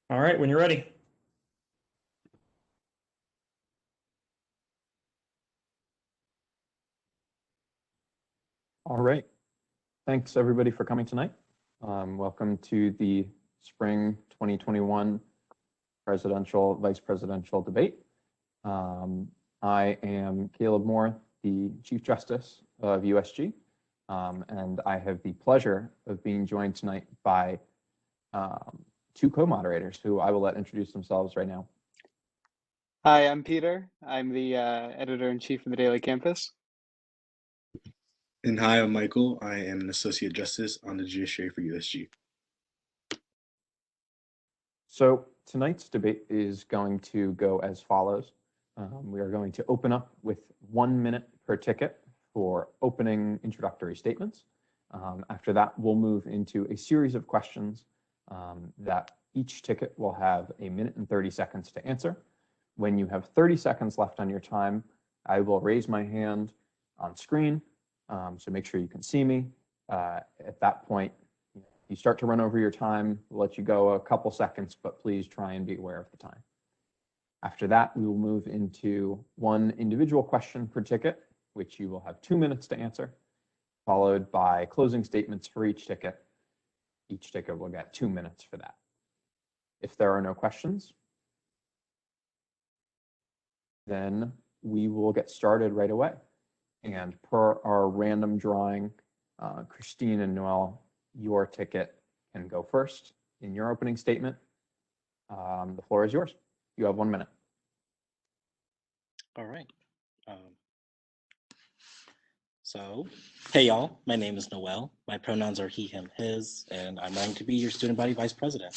All right, when you're ready. All right. Thanks everybody for coming tonight. Welcome to the spring 2021 presidential, vice presidential debate. I am Caleb Moore, the Chief Justice of USG, and I have the pleasure of being joined tonight by two co-moderators who I will let introduce themselves right now. Hi, I'm Peter. I'm the editor-in-chief of the Daily Campus. And hi, I'm Michael. I am an associate justice on the judiciary for USG. So tonight's debate is going to go as follows. We are going to open up with 1 minute per ticket for opening introductory statements. After that, we'll move into a series of questions that each ticket will have 1 minute and 30 seconds to answer. When you have 30 seconds left on your time, I will raise my hand on screen, so make sure you can see me. At that point, you start to run over your time, we'll let you go a couple seconds, but please try and be aware of the time. After that, we will move into one individual question per ticket, which you will have 2 minutes to answer, followed by closing statements for each ticket. Each ticket will get 2 minutes for that. If there are no questions, then we will get started right away. And per our random drawing, Christine and Noel, your ticket can go first in your opening statement. The floor is yours. You have 1 minute. All right. Hey y'all, my name is Noel. My pronouns are he, him, his, and I'm running to be your student body vice president.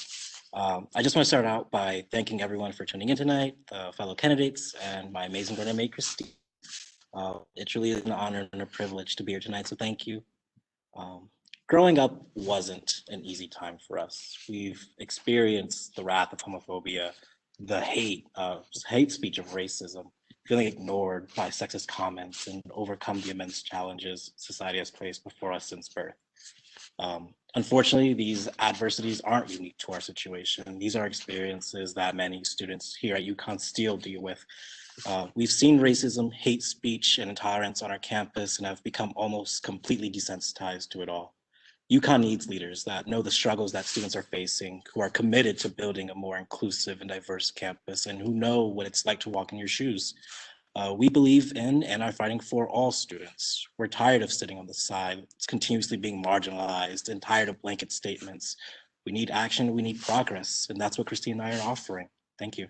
I just want to start out by thanking everyone for tuning in tonight, fellow candidates, and my amazing running mate, Christine. It truly is an honor and a privilege to be here tonight, so thank you. Growing up wasn't an easy time for us. We've experienced the wrath of homophobia, the hate speech of racism, feeling ignored by sexist comments, and overcome the immense challenges society has placed before us since birth. Unfortunately, these adversities aren't unique to our situation. These are experiences that many students here at UConn still deal with. We've seen racism, hate speech, and intolerance on our campus and have become almost completely desensitized to it all. UConn needs leaders that know the struggles that students are facing, who are committed to building a more inclusive and diverse campus, and who know what it's like to walk in your shoes. We believe in and are fighting for all students. We're tired of sitting on the side, continuously being marginalized, and tired of blanket statements. We need action, we need progress, and that's what Christine and I are offering. Thank you.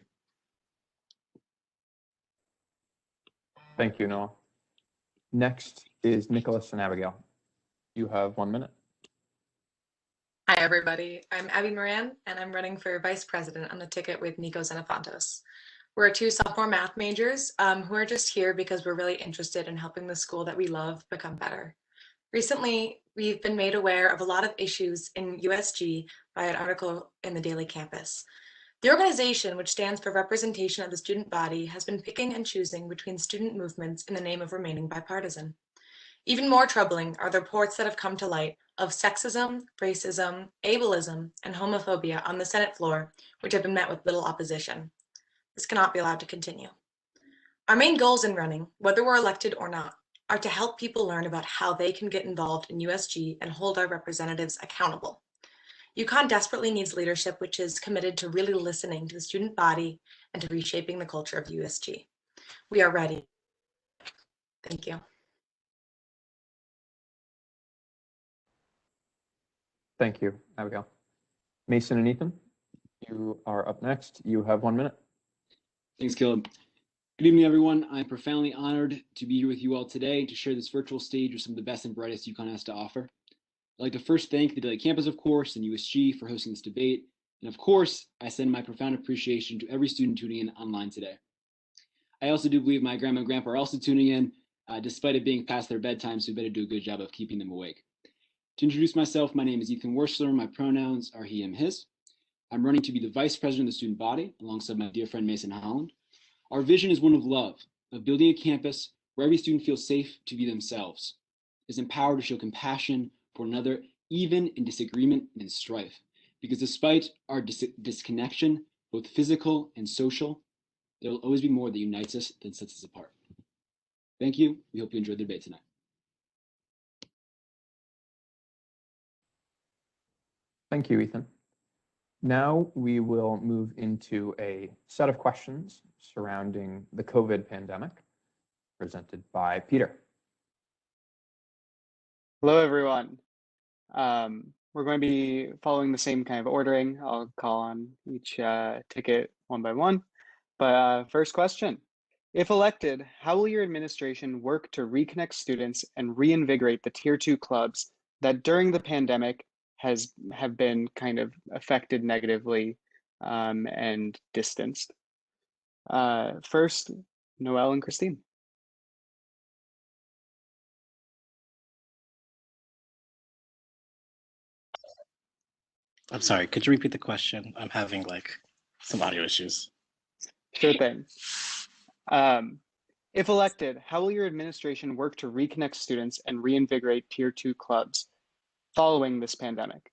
Thank you, Noel. Next is Nicholas and Abigail. You have 1 minute. Hi, everybody. I'm Abby Moran, and I'm running for vice president on the ticket with Nico Xenophontos. We're two sophomore math majors who are just here because we're really interested in helping the school that we love become better. Recently, we've been made aware of a lot of issues in USG by an article in the Daily Campus. The organization, which stands for Representation of the Student Body, has been picking and choosing between student movements in the name of remaining bipartisan. Even more troubling are the reports that have come to light of sexism, racism, ableism, and homophobia on the Senate floor, which have been met with little opposition. This cannot be allowed to continue. Our main goals in running, whether we're elected or not, are to help people learn about how they can get involved in USG and hold our representatives accountable. UConn desperately needs leadership which is committed to really listening to the student body and to reshaping the culture of USG. We are ready. Thank you. Thank you, Abigail. Mason and Ethan, you are up next. You have 1 minute. Thanks, Caleb. Good evening, everyone. I'm profoundly honored to be here with you all today to share this virtual stage with some of the best and brightest UConn has to offer. I'd like to first thank the Daily Campus, of course, and USG for hosting this debate. And of course, I send my profound appreciation to every student tuning in online today. I also do believe my grandma and grandpa are also tuning in, despite it being past their bedtime, so we better do a good job of keeping them awake. To introduce myself, my name is Ethan Werstler. My pronouns are he, him, his. I'm running to be the vice president of the student body alongside my dear friend Mason Holland. Our vision is one of love, of building a campus where every student feels safe to be themselves, is empowered to show compassion for another, even in disagreement and in strife, because despite our disconnection, both physical and social, there will always be more that unites us than sets us apart. Thank you. We hope you enjoyed the debate tonight. Thank you, Ethan. Now we will move into a set of questions surrounding the COVID pandemic, presented by Peter. Hello, everyone. We're going to be following the same kind of ordering. I'll call on each ticket one by one. But first question. If elected, how will your administration work to reconnect students and reinvigorate the Tier 2 clubs that during the pandemic have been kind of affected negatively and distanced? First, Noel and Christine. I'm sorry, could you repeat the question? I'm having like some audio issues. Sure thing. If elected, how will your administration work to reconnect students and reinvigorate Tier 2 clubs following this pandemic?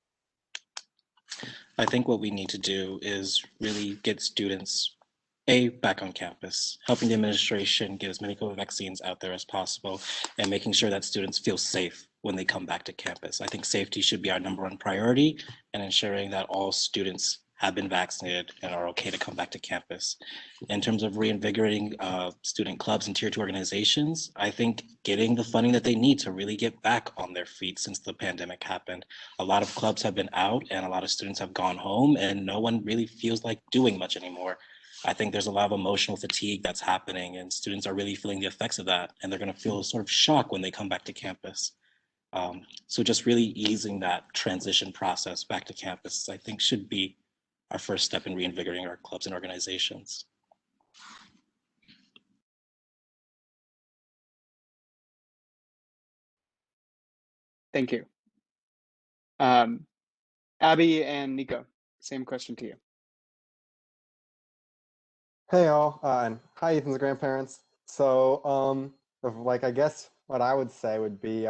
I think what we need to do is really get students back on campus, helping the administration get as many COVID vaccines out there as possible, and making sure that students feel safe when they come back to campus. I think safety should be our #1 priority, and ensuring that all students have been vaccinated and are okay to come back to campus. In terms of reinvigorating student clubs and Tier 2 organizations, I think getting the funding that they need to really get back on their feet since the pandemic happened. A lot of clubs have been out and a lot of students have gone home, and no one really feels like doing much anymore. I think there's a lot of emotional fatigue that's happening, and students are really feeling the effects of that, and they're going to feel sort of shock when they come back to campus. So just really easing that transition process back to campus, I think, should be our first step in reinvigorating our clubs and organizations. Thank you. Abby and Nico, same question to you. Hey all, and hi Ethan's grandparents. So, I guess what I would say would be,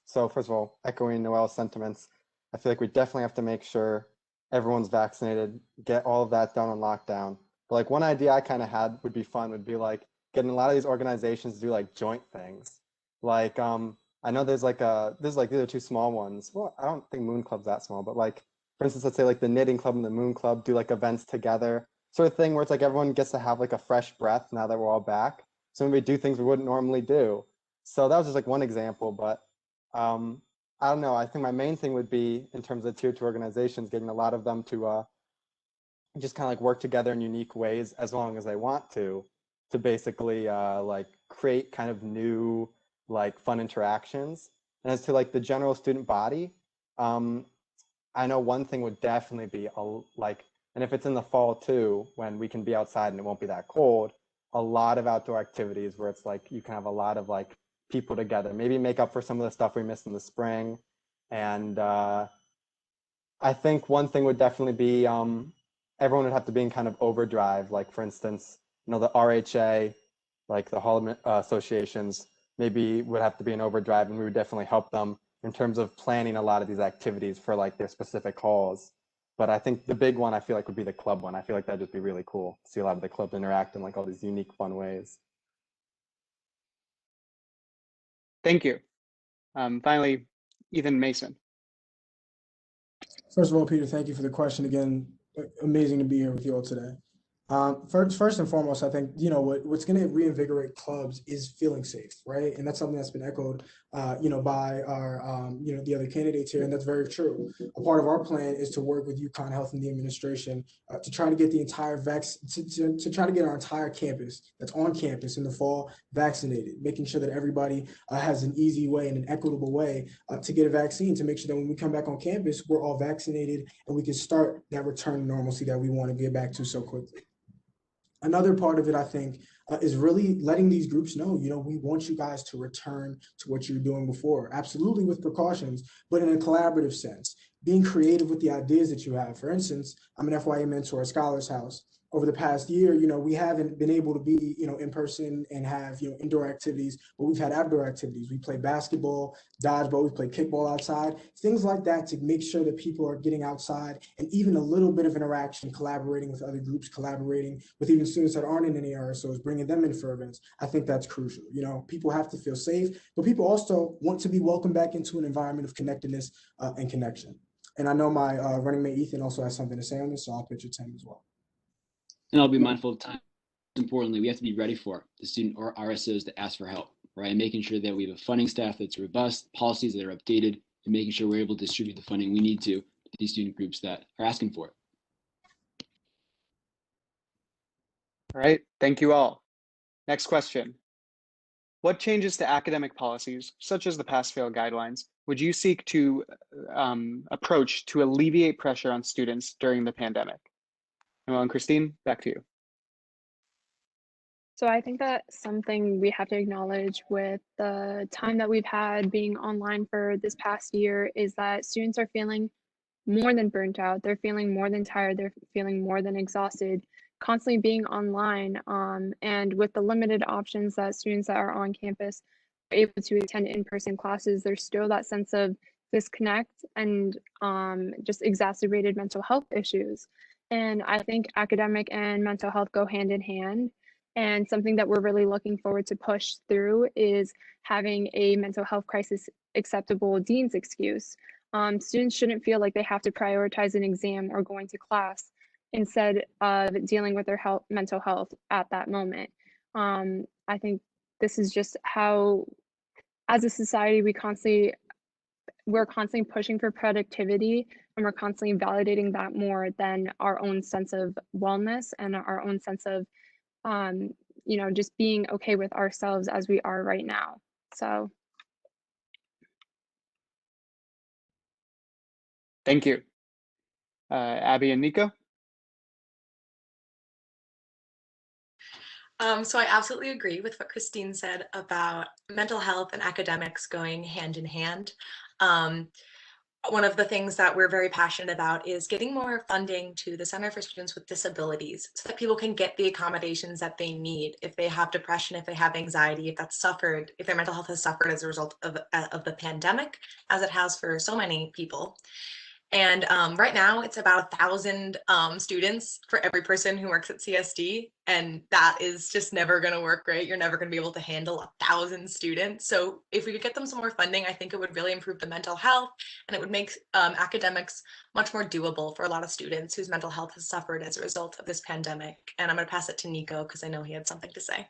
so first of all, echoing Noel's sentiments, I feel like we definitely have to make sure everyone's vaccinated, get all of that done on lockdown. But like one idea I kind of had would be fun, would be like getting a lot of these organizations to do like joint things. Like, I know these are two small ones. Well, I don't think Moon Club's that small, but like, for instance, let's say like the Knitting Club and the Moon Club do like events together, sort of thing where it's like everyone gets to have like a fresh breath now that we're all back. So we do things we wouldn't normally do. So that was just like one example, but I don't know. I think my main thing would be in terms of Tier 2 organizations, getting a lot of them to just kind of like work together in unique ways as long as they want to basically like create kind of new like fun interactions. And as to like the general student body, I know one thing would definitely be and if it's in the fall too, when we can be outside and it won't be that cold, a lot of outdoor activities where it's like you can have a lot of like people together, maybe make up for some of the stuff we missed in the spring. And I think one thing would definitely be everyone would have to be in kind of overdrive. Like for instance, the RHA, like the Holland associations, maybe would have to be in overdrive, and we would definitely help them in terms of planning a lot of these activities for like their specific halls. But I think the big one I feel like would be the club one. I feel like that'd just be really cool to see a lot of the clubs interact in like all these unique, fun ways. Thank you. Finally, Ethan Mason. First of all, Peter, thank you for the question again. Amazing to be here with you all today. First and foremost, I think, what's going to reinvigorate clubs is feeling safe, right? And that's something that's been echoed, by our, the other candidates here, and that's very true. A part of our plan is to work with UConn Health and the administration to try to get the entire to try to get our entire campus that's on campus in the fall vaccinated, making sure that everybody has an easy way and an equitable way to get a vaccine, to make sure that when we come back on campus, we're all vaccinated and we can start that return to normalcy that we want to get back to so quickly. Another part of it, I think, is really letting these groups know, we want you guys to return to what you were doing before, absolutely with precautions, but in a collaborative sense, being creative with the ideas that you have. For instance, I'm an FYA mentor at Scholars House, over the past year, you know, we haven't been able to be, you know, in person and have, you know, indoor activities, but we've had outdoor activities. We play basketball, dodgeball, we play kickball outside, things like that to make sure that people are getting outside and even a little bit of interaction, collaborating with other groups, collaborating with even students that aren't in any RSOs, bringing them in for events. I think that's crucial. You know, people have to feel safe, but people also want to be welcomed back into an environment of connectedness and connection. And I know my running mate Ethan also has something to say on this, so I'll pitch it to him as well. And I'll be mindful of time. Importantly, we have to be ready for the student or RSOs that ask for help, right? And making sure that we have a funding staff that's robust, policies that are updated, and making sure we're able to distribute the funding we need to these student groups that are asking for it. All right, thank you all. Next question. What changes to academic policies, such as the pass-fail guidelines, would you seek to approach to alleviate pressure on students during the pandemic? Noel and Christine, back to you. So I think that something we have to acknowledge with the time that we've had being online for this past year is that students are feeling more than burnt out. They're feeling more than tired. They're feeling more than exhausted, constantly being online. And with the limited options that students that are on campus are able to attend in-person classes, there's still that sense of disconnect and just exacerbated mental health issues. And I think academic and mental health go hand in hand. And something that we're really looking forward to push through is having a mental health crisis acceptable dean's excuse. Students shouldn't feel like they have to prioritize an exam or going to class instead of dealing with their mental health at that moment. I think this is just how, as a society, we're constantly pushing for productivity, and we're constantly validating that more than our own sense of wellness and our own sense of you know, just being okay with ourselves as we are right now. So Thank you. Abby and Nico? So I absolutely agree with what Christine said about mental health and academics going hand in hand. One of the things that we're very passionate about is getting more funding to the Center for Students with Disabilities so that people can get the accommodations that they need if they have depression, if they have anxiety, if their mental health has suffered as a result of the pandemic, as it has for so many people. And right now it's about 1,000 students for every person who works at CSD. And that is just never going to work great. You're never going to be able to handle 1,000 students. So if we could get them some more funding, I think it would really improve the mental health, and it would make academics much more doable for a lot of students whose mental health has suffered as a result of this pandemic. And I'm going to pass it to Nico because I know he had something to say.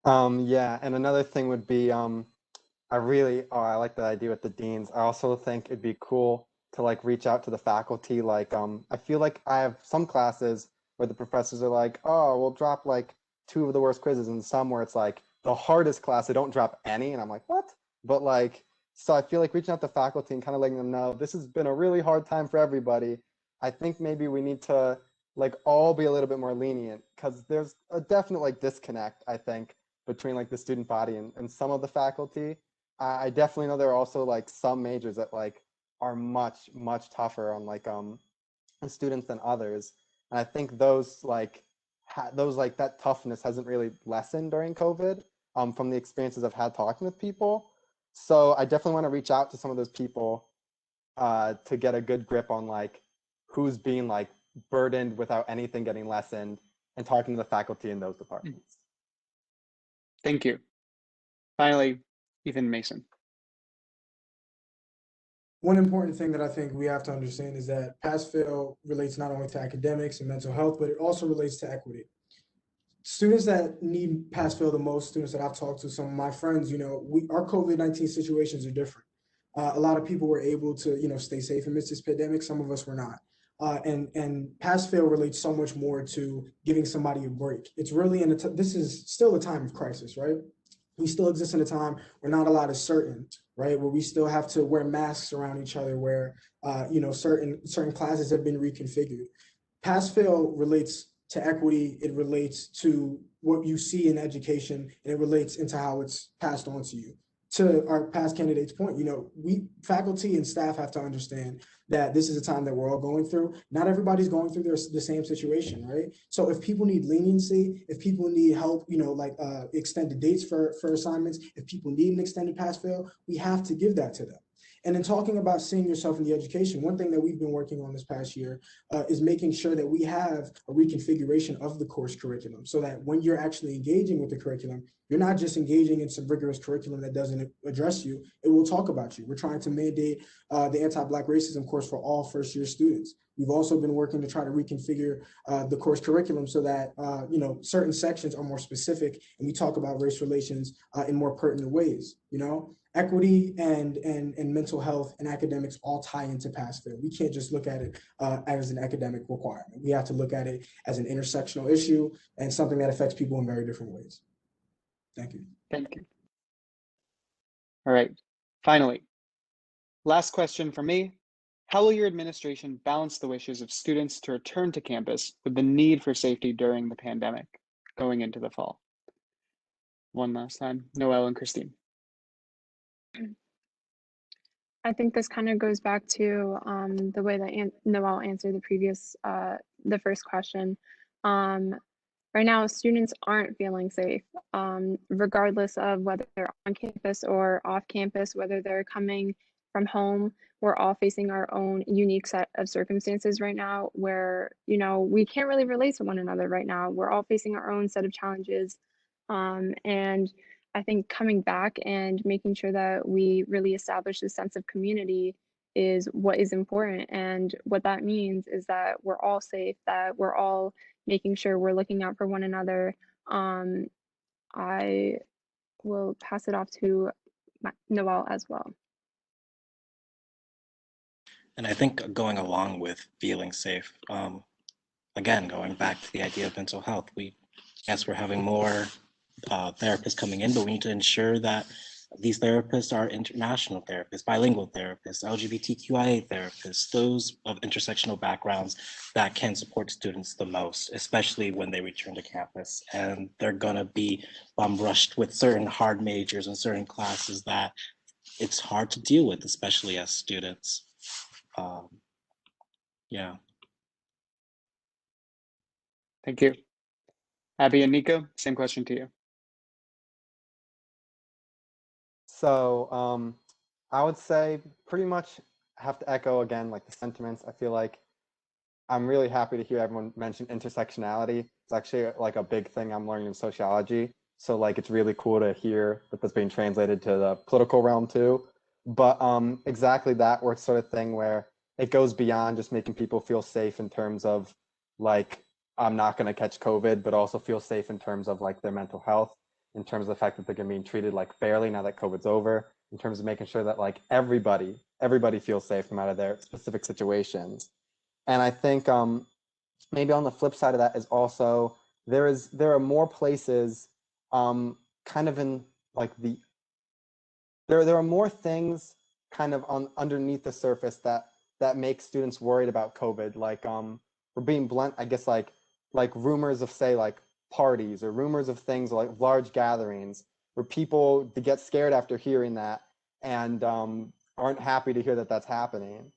Yeah, and another thing would be I like that idea with the deans. I also think it'd be cool to like reach out to the faculty. Like I feel like I have some classes where the professors are like, oh, we'll drop like 2 of the worst quizzes, and some where it's like the hardest class, they don't drop any, and I'm like, what? But like, so I feel like reaching out to faculty and kind of letting them know this has been a really hard time for everybody. I think maybe we need to like all be a little bit more lenient, because there's a definite like disconnect, I think, between like the student body and some of the faculty. I definitely know there are also like some majors that like are much tougher on like students than others, and I think those like that toughness hasn't really lessened during COVID from the experiences I've had talking with people. So I definitely want to reach out to some of those people to get a good grip on like who's being like burdened without anything getting lessened, and talking to the faculty in those departments. Thank you. Finally, Ethan Mason. One important thing that I think we have to understand is that pass-fail relates not only to academics and mental health, but it also relates to equity. Students that need pass-fail the most, students that I've talked to, some of my friends, you know, our COVID-19 situations are different. A lot of people were able to, you know, stay safe amidst this pandemic. Some of us were not. And pass-fail relates so much more to giving somebody a break. It's really this is still a time of crisis, right? We still exist in a time where not a lot is certain, right? Where we still have to wear masks around each other, where you know, certain classes have been reconfigured. Pass-fail relates to equity. It relates to what you see in education, and it relates into how it's passed on to you. to our past candidate's point, we faculty and staff have to understand that this is a time that we're all going through. Not everybody's going through the same situation, right? So if people need leniency, if people need help, like extended dates for assignments, if people need an extended pass fail, we have to give that to them. And in talking about seeing yourself in the education, one thing that we've been working on this past year is making sure that we have a reconfiguration of the course curriculum so that when you're actually engaging with the curriculum, you're not just engaging in some rigorous curriculum that doesn't address you, it will talk about you. We're trying to mandate the anti-Black racism course for all first-year students. We've also been working to try to reconfigure the course curriculum so that certain sections are more specific and we talk about race relations in more pertinent ways. Equity and mental health and academics all tie into pass fail. We can't just look at it as an academic requirement. We have to look at it as an intersectional issue and something that affects people in very different ways. Thank you. Thank you. All right. Finally, last question for me. How will your administration balance the wishes of students to return to campus with the need for safety during the pandemic going into the fall? One last time, Noel and Christine. I think this kind of goes back to the way that Noel answered the first question. Right now, students aren't feeling safe, regardless of whether they're on campus or off campus, whether they're coming from home. We're all facing our own unique set of circumstances right now where, we can't really relate to one another right now. We're all facing our own set of challenges. And I think coming back and making sure that we really establish a sense of community is what is important. And what that means is that we're all safe, that we're all making sure we're looking out for one another. I will pass it off to Noel as well. And I think going along with feeling safe, again, going back to the idea of mental health, yes, we're having more therapists coming in, but we need to ensure that these therapists are international therapists, bilingual therapists, LGBTQIA therapists, those of intersectional backgrounds that can support students the most, especially when they return to campus. And they're gonna be rushed with certain hard majors and certain classes that it's hard to deal with, especially as students. Yeah. Thank you. Abby and Nico, same question to you. So I would say pretty much have to echo again, like the sentiments. I feel like I'm really happy to hear everyone mention intersectionality. It's actually like a big thing I'm learning in sociology. So like, it's really cool to hear that that's being translated to the political realm too. But exactly that work sort of thing where it goes beyond just making people feel safe in terms of like, I'm not going to catch COVID, but also feel safe in terms of like their mental health, in terms of the fact that they're being treated like fairly now that COVID's over, in terms of making sure that like everybody feels safe no matter their specific situations. And I think maybe on the flip side of that is also there are more places kind of in like there are more things kind of on underneath the surface that make students worried about COVID. Like we're being blunt, I guess, like rumors of say like parties or rumors of things like large gatherings where people get scared after hearing that and aren't happy to hear that that's happening.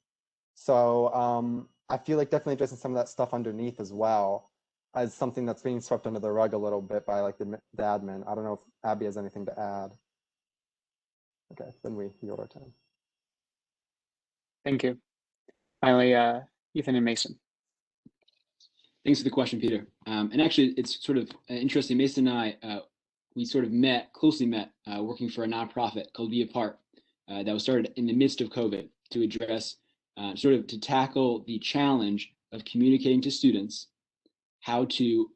So I feel like definitely addressing some of that stuff underneath as well as something that's being swept under the rug a little bit by like the admin. I don't know if Abby has anything to add. Okay, then we yield our time. Thank you. Finally, Ethan and Mason. Thanks for the question, Peter. And actually, it's sort of interesting. Mason and I, we sort of closely met, working for a nonprofit called Be a Part that was started in the midst of COVID to address, to tackle the challenge of communicating to students how to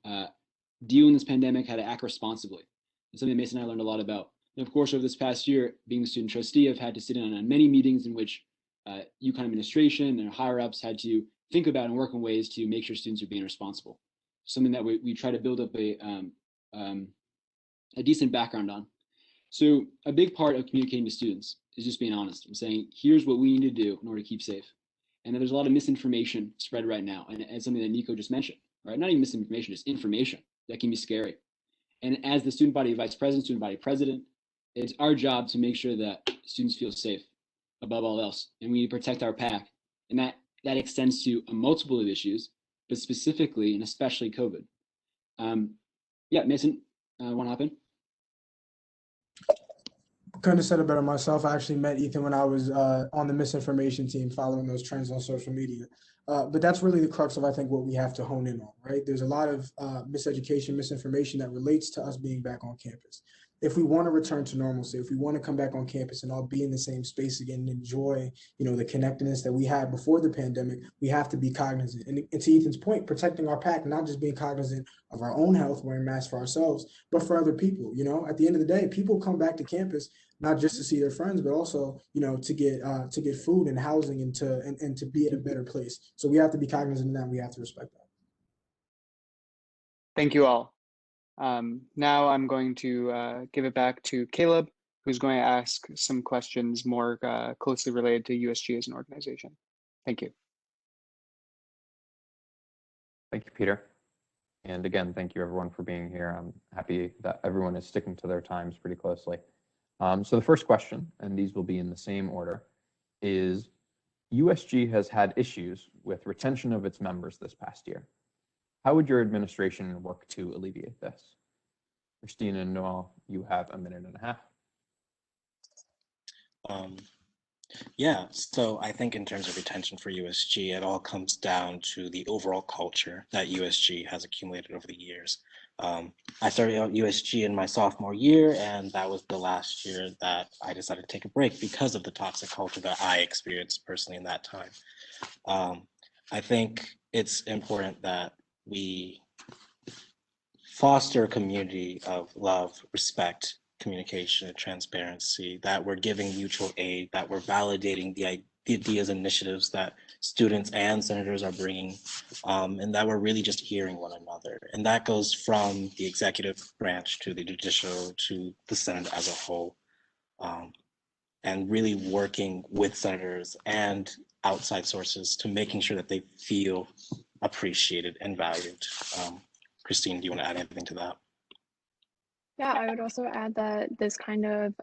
deal in this pandemic, how to act responsibly. It's something Mason and I learned a lot about. And of course, over this past year, being the student trustee, I've had to sit in on many meetings in which UConn administration and higher ups had to think about and work in ways to make sure students are being responsible. Something that we try to build up a decent background on. So a big part of communicating to students is just being honest and saying, here's what we need to do in order to keep safe. And there's a lot of misinformation spread right now. And something that Nico just mentioned, right? Not even misinformation, just information that can be scary. And as the student body vice president, student body president, It's our job to make sure that students feel safe above all else, and we need to protect our pack. And that extends to a multiple of issues, but specifically and especially COVID. Yeah, Mason, want to hop in? Couldn't have said it better myself. I actually met Ethan when I was on the misinformation team, following those trends on social media. But that's really the crux of, I think, what we have to hone in on, right? There's a lot of miseducation, misinformation that relates to us being back on campus. If we want to return to normalcy, if we want to come back on campus and all be in the same space again and enjoy, the connectedness that we had before the pandemic, we have to be cognizant. And to Ethan's point, protecting our pack, not just being cognizant of our own health, wearing masks for ourselves, but for other people. At the end of the day, people come back to campus not just to see their friends, but also, to get food and housing and to be in a better place. So we have to be cognizant of that. We have to respect that. Thank you all. Now I'm going to give it back to Caleb, who's going to ask some questions more closely related to USG as an organization. Thank you. Thank you, Peter. And again, thank you everyone for being here. I'm happy that everyone is sticking to their times pretty closely. So the first question, and these will be in the same order, is USG has had issues with retention of its members this past year. How would your administration work to alleviate this? Christina and Noel, you have a minute and a half. Yeah, so I think in terms of retention for USG, it all comes down to the overall culture that USG has accumulated over the years. I started out USG in my sophomore year, and that was the last year that I decided to take a break because of the toxic culture that I experienced personally in that time. I think it's important that we foster a community of love, respect, communication, and transparency, that we're giving mutual aid, that we're validating the ideas and initiatives that students and senators are bringing, and that we're really just hearing one another. And that goes from the executive branch to the judicial to the Senate as a whole, and really working with senators and outside sources to making sure that they feel appreciated and valued. Christine, do you want to add anything to that? Yeah, I would also add that this kind of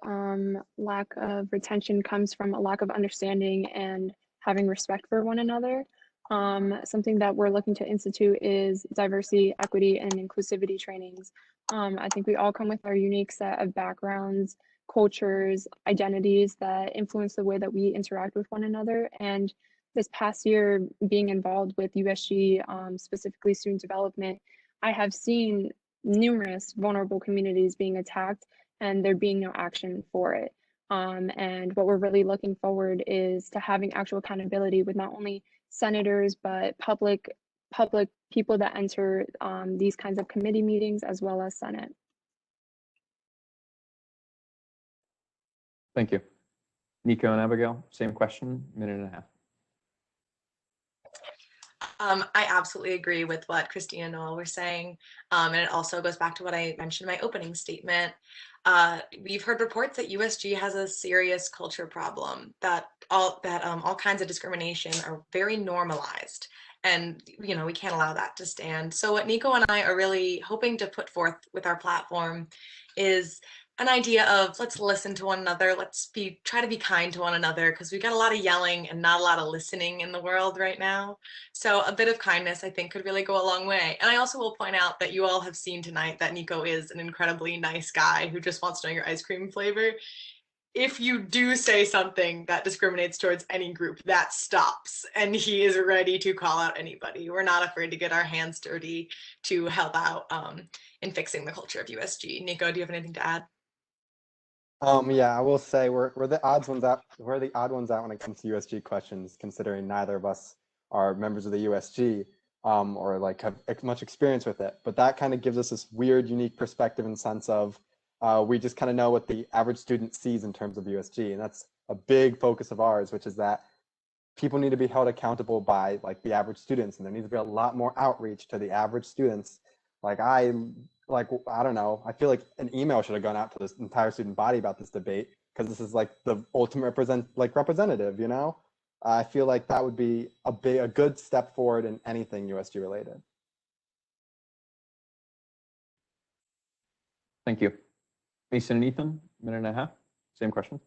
lack of retention comes from a lack of understanding and having respect for one another. Something that we're looking to institute is diversity, equity, and inclusivity trainings. I think we all come with our unique set of backgrounds, cultures, identities that influence the way that we interact with one another. And this past year, being involved with USG, specifically student development, I have seen numerous vulnerable communities being attacked and there being no action for it. And what we're really looking forward is to having actual accountability with not only senators, but public people that enter these kinds of committee meetings as well as Senate. Thank you. Nico and Abigail, same question, minute and a half. I absolutely agree with what Christina and Noel were saying. And it also goes back to what I mentioned in my opening statement. We've heard reports that USG has a serious culture problem, that all kinds of discrimination are very normalized. And, we can't allow that to stand. So what Nico and I are really hoping to put forth with our platform is an idea of, let's listen to one another. Let's try to be kind to one another, because we've got a lot of yelling and not a lot of listening in the world right now. So a bit of kindness, I think, could really go a long way. And I also will point out that you all have seen tonight that Nico is an incredibly nice guy who just wants to know your ice cream flavor. If you do say something that discriminates towards any group, that stops, and he is ready to call out anybody. We're not afraid to get our hands dirty to help out in fixing the culture of USG. Nico, do you have anything to add? Yeah, I will say we're the odd ones out. We're the odd ones out when it comes to USG questions, considering neither of us are members of the USG or like have much experience with it. But that kind of gives us this weird, unique perspective and sense of we just kind of know what the average student sees in terms of USG, and that's a big focus of ours, which is that people need to be held accountable by like the average students, and there needs to be a lot more outreach to the average students. I don't know. I feel like an email should have gone out to this entire student body about this debate, because this is like the ultimate representative, I feel like that would be a good step forward in anything USG related. Thank you. Mason and Ethan, minute and a half. Same question.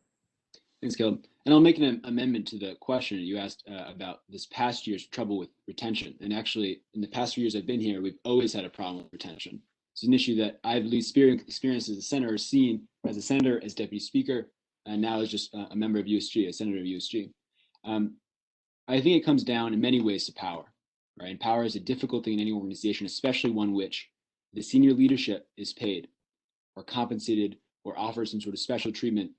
Thanks, Caleb. And I'll make an amendment to the question you asked about this past year's trouble with retention. And actually, in the past few years I've been here, we've always had a problem with retention. It's an issue that I've at least experienced as a senator, seen as a senator, as deputy speaker, and now as just a member of USG, a senator of USG. I think it comes down in many ways to power, right? And power is a difficult thing in any organization, especially one which the senior leadership is paid or compensated or offers some sort of special treatment,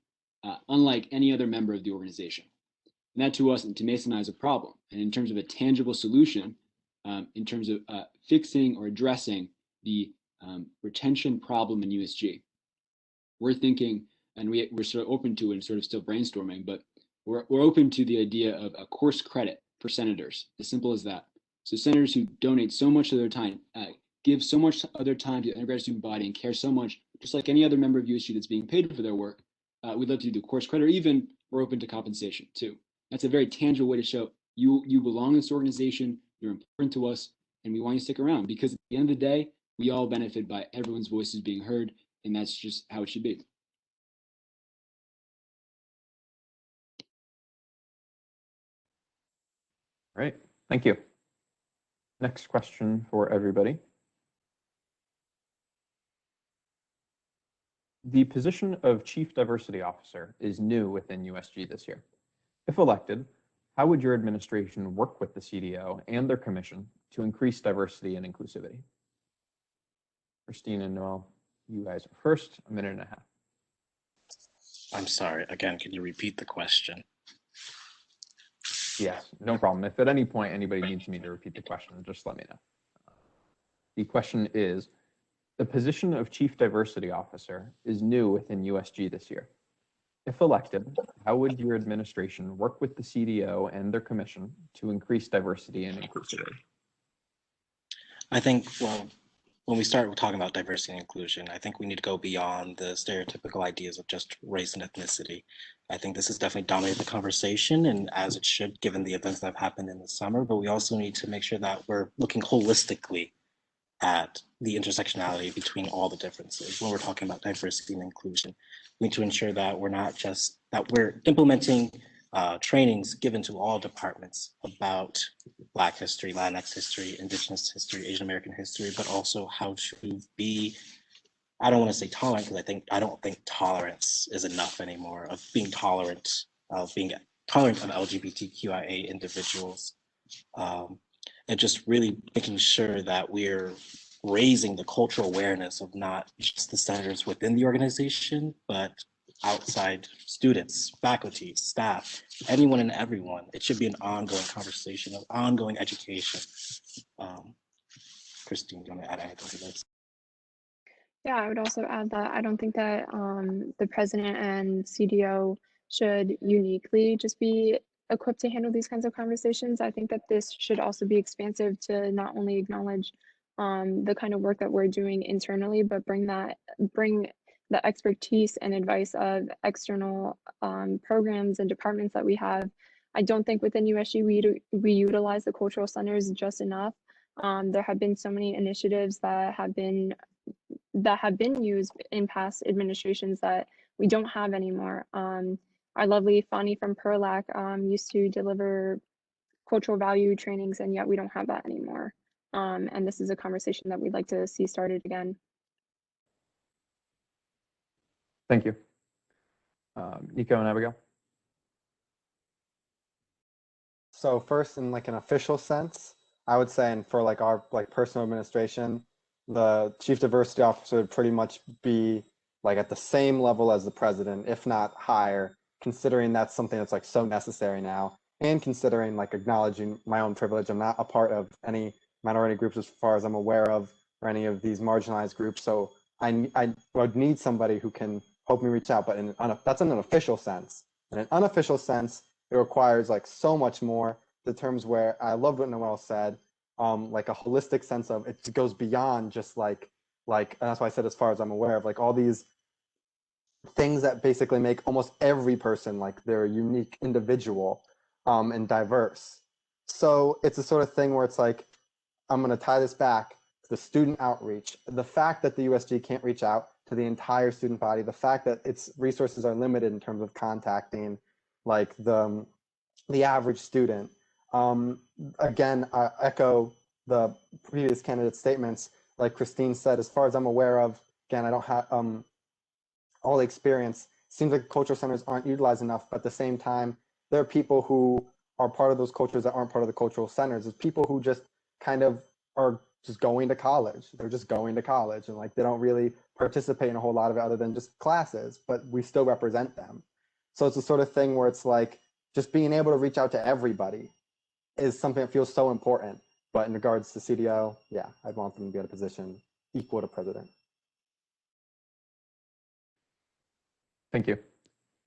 unlike any other member of the organization. And that to us and to Mason and I is a problem. And in terms of a tangible solution, in terms of fixing or addressing the retention problem in USG, we're thinking, and we're sort of open to it and sort of still brainstorming, but we're open to the idea of a course credit for senators, as simple as that. So senators who donate so much of their time, give so much of their time to the undergraduate student body and care so much, just like any other member of USG that's being paid for their work, we'd love to do the course credit, or even we're open to compensation too. That's a very tangible way to show you belong in this organization, you're important to us, and we want you to stick around, because at the end of the day, we all benefit by everyone's voices being heard, and that's just how it should be. Great, thank you. Next question for everybody. The position of Chief Diversity Officer is new within USG this year. If elected, how would your administration work with the CDO and their commission to increase diversity and inclusivity? Christine and Noel, you guys are first, a minute and a half. I'm sorry, again, can you repeat the question? Yes, no problem. If at any point anybody needs me to repeat the question, just let me know. The question is, the position of Chief Diversity Officer is new within USG this year. If elected, how would your administration work with the CDO and their commission to increase diversity and inclusivity? I think, well, when we start talking about diversity and inclusion, I think we need to go beyond the stereotypical ideas of just race and ethnicity. I think this has definitely dominated the conversation, and as it should, given the events that have happened in the summer, but we also need to make sure that we're looking holistically at the intersectionality between all the differences when we're talking about diversity and inclusion. We need to ensure that we're not just, that we're implementing trainings given to all departments about Black history, Latinx history, Indigenous history, Asian American history, but also how to be, I don't want to say tolerant, because I don't think tolerance is enough anymore, of being tolerant of LGBTQIA individuals. And just really making sure that we're raising the cultural awareness of not just the senators within the organization, but outside students, faculty, staff, anyone and everyone. It should be an ongoing conversation, of ongoing education. Christine, do you want to add anything to this? Yeah, I would also add that I don't think that the president and CDO should uniquely just be equipped to handle these kinds of conversations. I think that this should also be expansive to not only acknowledge the kind of work that we're doing internally, but bring the expertise and advice of external programs and departments that we have. I don't think within USG we utilize the cultural centers just enough. There have been so many initiatives that have been used in past administrations that we don't have anymore. Our lovely Fani from Perlac used to deliver cultural value trainings, and yet we don't have that anymore. And this is a conversation that we'd like to see started again. Thank you. Nico and Abigail. So first, in like an official sense, I would say, and for like our like personal administration, the Chief Diversity Officer would pretty much be like at the same level as the president, if not higher, considering that's something that's like so necessary now, and considering like acknowledging my own privilege. I'm not a part of any minority groups as far as I'm aware of, or any of these marginalized groups. So I would need somebody who can help me reach out, but that's in an official sense. In an unofficial sense, it requires like so much more, the terms where I loved what Noel said, like a holistic sense of it goes beyond just like and that's why I said as far as I'm aware of, like all these things that basically make almost every person like they're a unique individual and diverse. So it's a sort of thing where it's like, I'm going to tie this back to the student outreach. The fact that the USG can't reach out to the entire student body. The fact that its resources are limited in terms of contacting like the average student. Again, I echo the previous candidate's statements. Like Christine said, as far as I'm aware of, again, I don't have all the experience. Seems like cultural centers aren't utilized enough, but at the same time, there are people who are part of those cultures that aren't part of the cultural centers. There's people who just kind of are just going to college. They're just going to college and like they don't really participate in a whole lot of it other than just classes, but we still represent them. So it's the sort of thing where it's like just being able to reach out to everybody is something that feels so important. But in regards to CDO, yeah, I'd want them to be in a position equal to president. Thank you.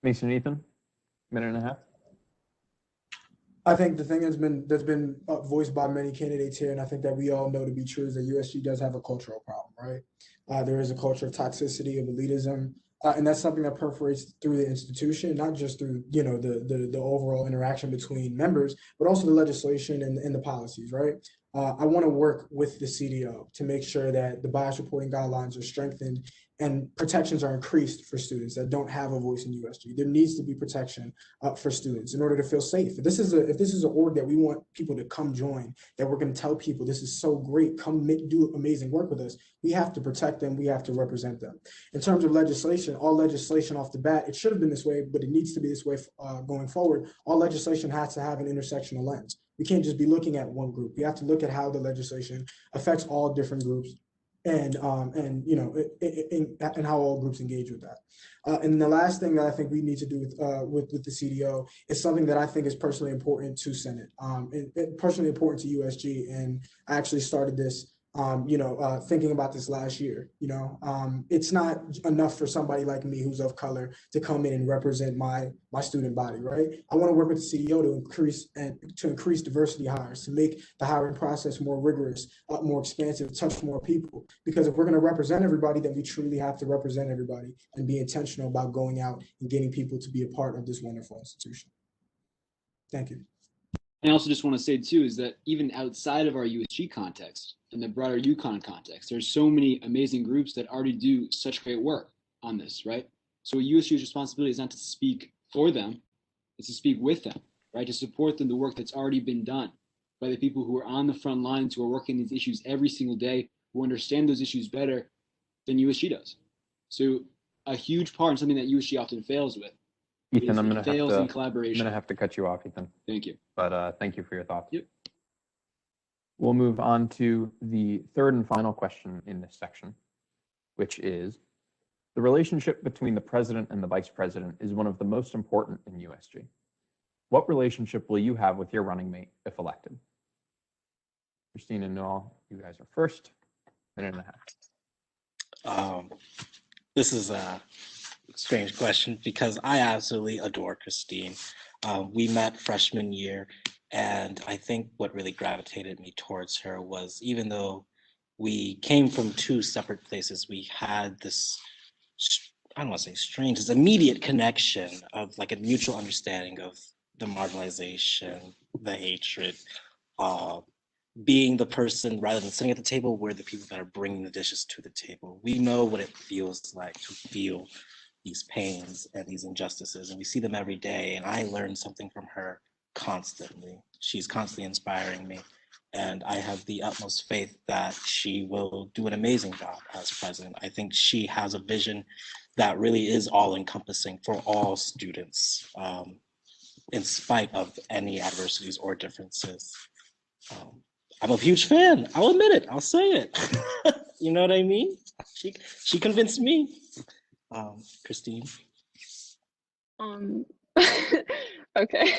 Mason and Ethan, minute and a half. I think the thing that's been voiced by many candidates here, and I think that we all know to be true, is that USG does have a cultural problem, right? There is a culture of toxicity, of elitism, and that's something that perforates through the institution, not just through the overall interaction between members, but also the legislation and the policies, right? I want to work with the CDO to make sure that the bias reporting guidelines are strengthened and protections are increased for students that don't have a voice in USG. There needs to be protection for students in order to feel safe. If this is an org that we want people to come join, that we're going to tell people this is so great, come do amazing work with us, we have to protect them, we have to represent them. In terms of legislation, all legislation off the bat, it should have been this way, but it needs to be this way going forward. All legislation has to have an intersectional lens. We can't just be looking at one group. We have to look at how the legislation affects all different groups and how all groups engage with that. And the last thing that I think we need to do with the CDO is something that I think is personally important to Senate, and personally important to USG. And I actually started this thinking about this last year. It's not enough for somebody like me who's of color to come in and represent my student body, right? I want to work with the CDO to increase diversity hires, to make the hiring process more rigorous, more expansive, touch more people. Because if we're going to represent everybody, then we truly have to represent everybody and be intentional about going out and getting people to be a part of this wonderful institution. Thank you. And I also just want to say too, is that even outside of our USG context, in the broader UConn context, there's so many amazing groups that already do such great work on this, right? So USG's responsibility is not to speak for them, it's to speak with them, right? To support them, the work that's already been done by the people who are on the front lines, who are working these issues every single day, who understand those issues better than USG does. So a huge part, and something that USG often fails with, Ethan, I'm in collaboration. I'm gonna have to cut you off, Ethan. Thank you. But thank you for your thoughts. Yep. We'll move on to the third and final question in this section, which is, the relationship between the president and the vice president is one of the most important in USG. What relationship will you have with your running mate if elected? Christine and Noel, you guys are first. Minute and a half. This is a strange question because I absolutely adore Christine. We met freshman year, and I think what really gravitated me towards her was, even though we came from two separate places, we had this, I don't want to say strange, this immediate connection of like a mutual understanding of the marginalization, the hatred, being the person, rather than sitting at the table, we're the people that are bringing the dishes to the table. We know what it feels like to feel these pains and these injustices, and we see them every day, and I learn something from her constantly. She's constantly inspiring me, and I have the utmost faith that she will do an amazing job as president. I think she has a vision that really is all-encompassing for all students, in spite of any adversities or differences. I'm a huge fan. I'll admit it. I'll say it. You know what I mean? She convinced me. Christine. Okay.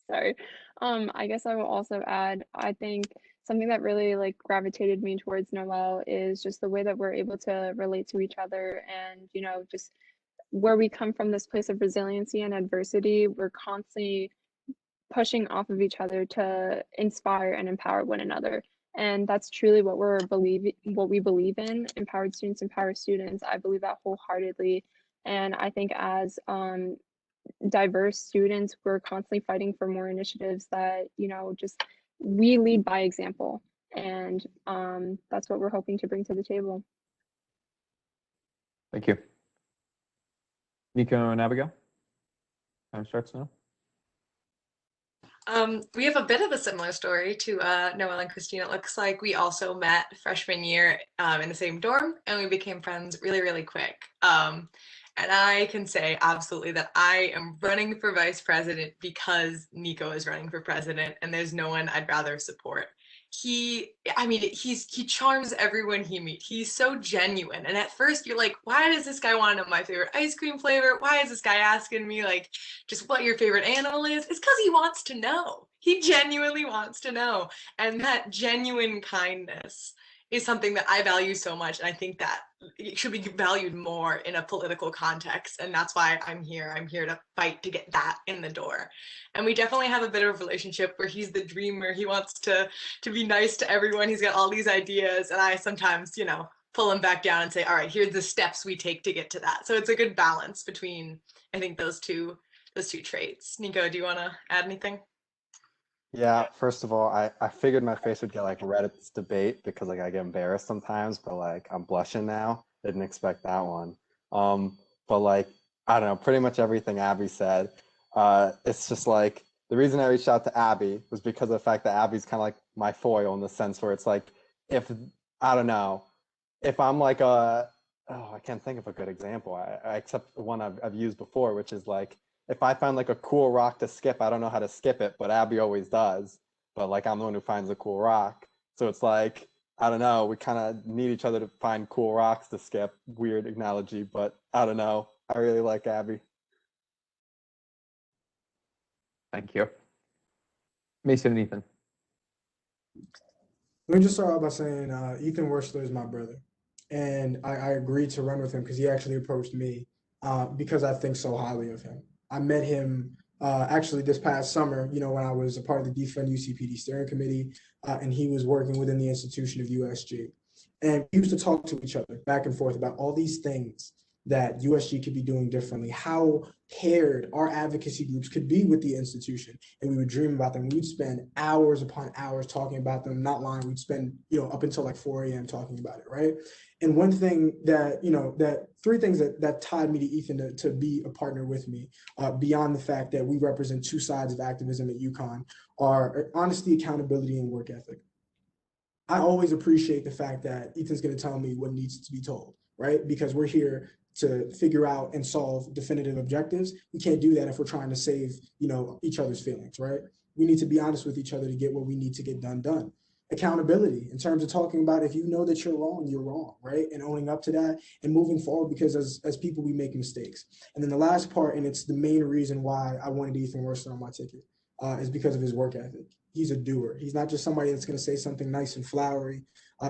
Sorry. I guess I will also add, I think something that really like gravitated me towards Noel is just the way that we're able to relate to each other, and just where we come from, this place of resiliency and adversity. We're constantly pushing off of each other to inspire and empower one another. And that's truly what we believe in. Empowered students empower students. I believe that wholeheartedly. And I think as diverse students, we're constantly fighting for more initiatives that, just we lead by example. And that's what we're hoping to bring to the table. Thank you. Nico and Abigail, time starts now. We have a bit of a similar story to Noel and Christine. It looks like we also met freshman year in the same dorm, and we became friends really, really quick. And I can say absolutely that I am running for vice president because Nico is running for president, and there's no one I'd rather support. He charms everyone he meets. He's so genuine. And at first you're like, why does this guy want to know my favorite ice cream flavor? Why is this guy asking me like just what your favorite animal is? It's because he wants to know. He genuinely wants to know. And that genuine kindness is something that I value so much. And I think that it should be valued more in a political context. And that's why I'm here. I'm here to fight to get that in the door. And we definitely have a bit of a relationship where he's the dreamer. He wants to be nice to everyone. He's got all these ideas. And I sometimes, pull him back down and say, all right, here's the steps we take to get to that. So it's a good balance between, I think, those two traits. Nico, do you want to add anything? Yeah, first of all, I figured my face would get like red at this debate because like I get embarrassed sometimes, but like I'm blushing now. Didn't expect that one. But like I don't know, pretty much everything Abby said. It's just like the reason I reached out to Abby was because of the fact that Abby's kind of like my foil in the sense where it's like if I don't know, if I'm like I can't think of a good example. I except the one I've used before, which is like if I find like a cool rock to skip, I don't know how to skip it, but Abby always does. But like I'm the one who finds the cool rock. So it's like, I don't know, we kind of need each other to find cool rocks to skip. Weird analogy, but I don't know. I really like Abby. Thank you. Mason and Ethan. Let me just start out by saying Ethan Werstler is my brother. And I agreed to run with him because he actually approached me because I think so highly of him. I met him actually this past summer, when I was a part of the Defund UCPD steering committee, and he was working within the institution of USG. And we used to talk to each other back and forth about all these things that USG could be doing differently, how paired our advocacy groups could be with the institution. And we would dream about them. We'd spend hours upon hours talking about them, not lying. We'd spend, up until like 4 a.m. talking about it, right? And one thing that, that three things that tied me to Ethan to be a partner with me, beyond the fact that we represent two sides of activism at UConn, are honesty, accountability, and work ethic. I always appreciate the fact that Ethan's going to tell me what needs to be told, right? Because we're here to figure out and solve definitive objectives. We can't do that if we're trying to save, each other's feelings, right? We need to be honest with each other to get what we need to get done. Accountability in terms of talking about if you know that you're wrong, right? And owning up to that and moving forward because as people, we make mistakes. And then the last part, and it's the main reason why I wanted Ethan Werstler on my ticket, is because of his work ethic. He's a doer. He's not just somebody that's going to say something nice and flowery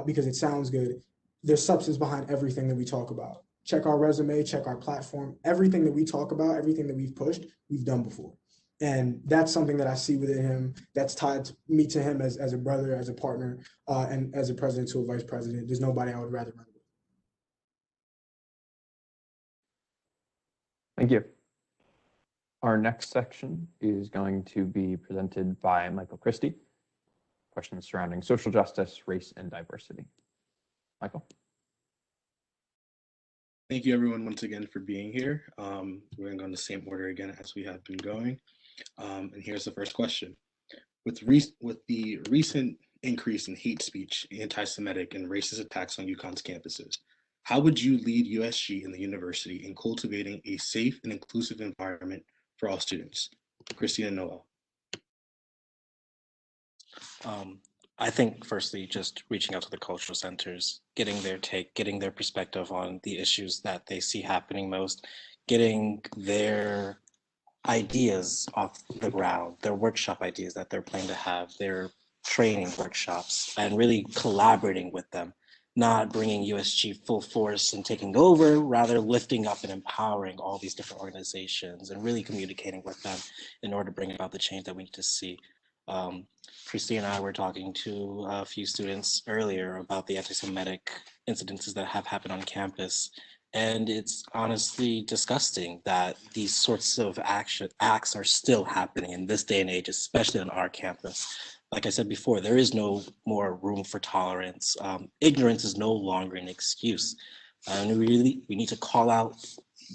because it sounds good. There's substance behind everything that we talk about. Check our resume, check our platform. Everything that we talk about, everything that we've pushed, we've done before. And that's something that I see within him that's tied me to him as a brother, as a partner, and as a president to a vice president. There's nobody I would rather run with. Thank you. Our next section is going to be presented by Michael Christie. Questions surrounding social justice, race, and diversity. Michael. Thank you everyone once again for being here. We're going to go in the same order again as we have been going. And here's the first question. With the recent increase in hate speech, anti-Semitic, and racist attacks on UConn's campuses, how would you lead USG and the university in cultivating a safe and inclusive environment for all students? Christine and Noel. I think firstly, just reaching out to the cultural centers, getting their take, getting their perspective on the issues that they see happening most, getting their ideas off the ground, their workshop ideas that they're planning to have, their training workshops, and really collaborating with them, not bringing USG full force and taking over, rather lifting up and empowering all these different organizations and really communicating with them in order to bring about the change that we need to see. Christy and I were talking to a few students earlier about the anti-Semitic incidences that have happened on campus. And it's honestly disgusting that these sorts of acts are still happening in this day and age, especially on our campus. Like I said before, there is no more room for tolerance. Ignorance is no longer an excuse. And we need to call out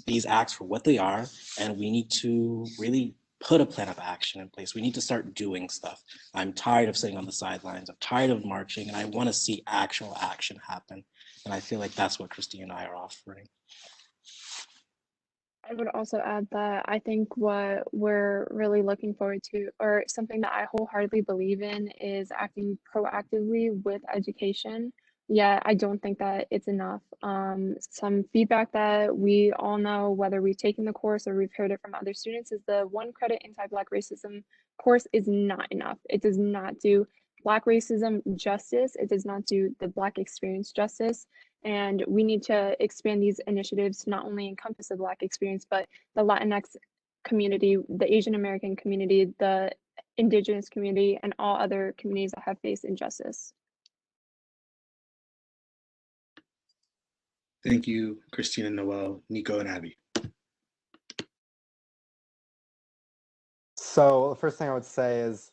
these acts for what they are, and we need to really put a plan of action in place. We need to start doing stuff. I'm tired of sitting on the sidelines. I'm tired of marching, and I want to see actual action happen. And I feel like that's what Christine and I are offering. I would also add that I think what we're really looking forward to, or something that I wholeheartedly believe in, is acting proactively with education. Yeah, I don't think that it's enough. Some feedback that we all know, whether we've taken the course or we've heard it from other students, is the 1 credit anti-Black racism course is not enough. It does not do Black racism justice. It does not do the Black experience justice. And we need to expand these initiatives to not only encompass the Black experience, but the Latinx community, the Asian American community, the Indigenous community, and all other communities that have faced injustice. Thank you, Christina, Noel, Nico, and Abby. So the first thing I would say is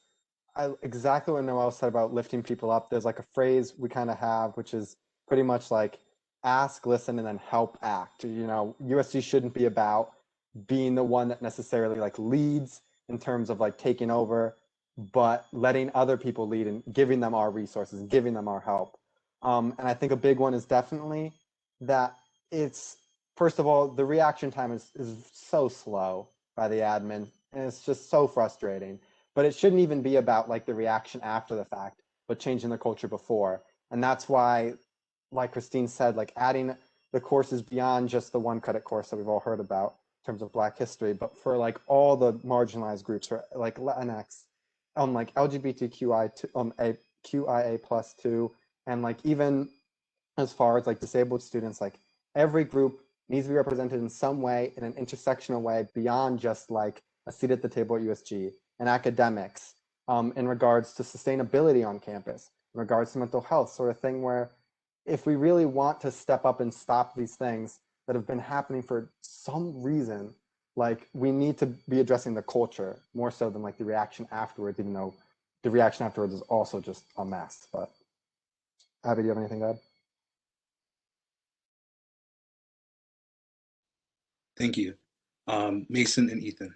exactly what Noel said about lifting people up. There's like a phrase we kind of have, which is pretty much like ask, listen, and then help act. You know, USG shouldn't be about being the one that necessarily like leads in terms of like taking over, but letting other people lead and giving them our resources and giving them our help. And I think a big one is definitely that it's, first of all, the reaction time is so slow by the admin, and it's just so frustrating. But it shouldn't even be about like the reaction after the fact, but changing the culture before. And that's why, like Christine said, like adding the courses beyond just the 1 credit course that we've all heard about in terms of Black history, but for like all the marginalized groups, or like Latinx, like LGBTQI, QIA plus 2, and like even as far as like disabled students, like every group needs to be represented in some way, in an intersectional way, beyond just like a seat at the table at USG, and academics, in regards to sustainability on campus, in regards to mental health, sort of thing where if we really want to step up and stop these things that have been happening for some reason, like we need to be addressing the culture more so than like the reaction afterwards, even though the reaction afterwards is also just a mess. But Abby, do you have anything to add? Thank you. Mason and Ethan.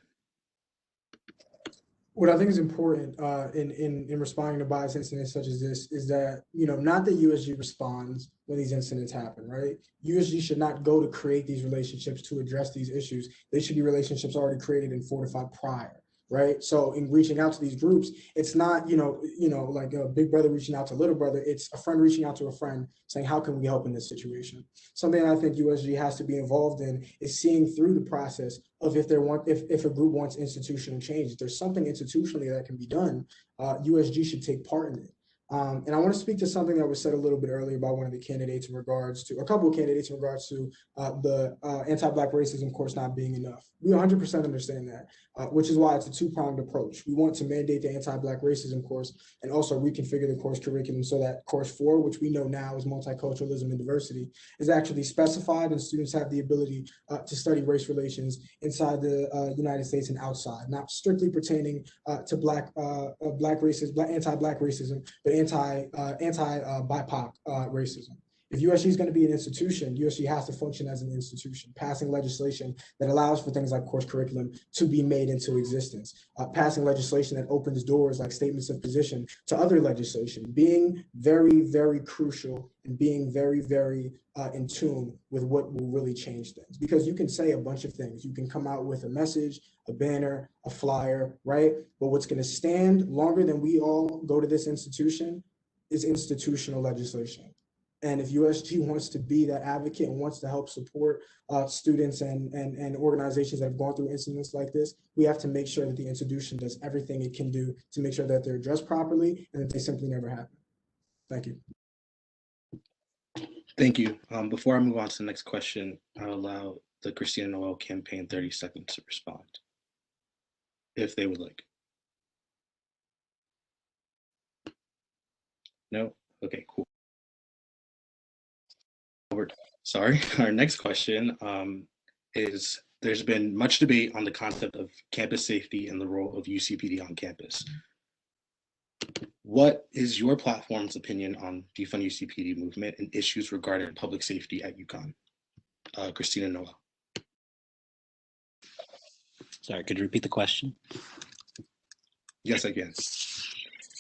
What I think is important in responding to bias incidents such as this is that, you know, not that USG responds when these incidents happen, right? USG should not go to create these relationships to address these issues. They should be relationships already created and fortified prior, right? So in reaching out to these groups, it's not, like a big brother reaching out to little brother. It's a friend reaching out to a friend saying, how can we help in this situation? Something I think USG has to be involved in is seeing through the process of if a group wants institutional change. If there's something institutionally that can be done, USG should take part in it. And I want to speak to something that was said a little bit earlier by one of the candidates in regards to, a couple of candidates in regards to the anti-Black racism course not being enough. We 100% understand that, which is why it's a two-pronged approach. We want to mandate the anti-Black racism course and also reconfigure the course curriculum so that course 4, which we know now is multiculturalism and diversity, is actually specified and students have the ability to study race relations inside the United States and outside, not strictly pertaining to Black racism, anti-Black racism, but anti-BIPOC racism. If USG is going to be an institution, USG has to function as an institution, passing legislation that allows for things like course curriculum to be made into existence, passing legislation that opens doors like statements of position to other legislation, being very, very crucial and being very, very in tune with what will really change things. Because you can say a bunch of things. You can come out with a message, a banner, a flyer, right? But what's going to stand longer than we all go to this institution is institutional legislation. And if USG wants to be that advocate and wants to help support students and organizations that have gone through incidents like this, we have to make sure that the institution does everything it can do to make sure that they're addressed properly and that they simply never happen. Thank you. Thank you. Before I move on to the next question, I'll allow the Christina Noel campaign 30 seconds to respond, if they would like. No? Okay, cool. Sorry, our next question is, there's been much debate on the concept of campus safety and the role of UCPD on campus. What is your platform's opinion on defund UCPD movement and issues regarding public safety at UConn? Christina Noel. Sorry, could you repeat the question? Yes, I can.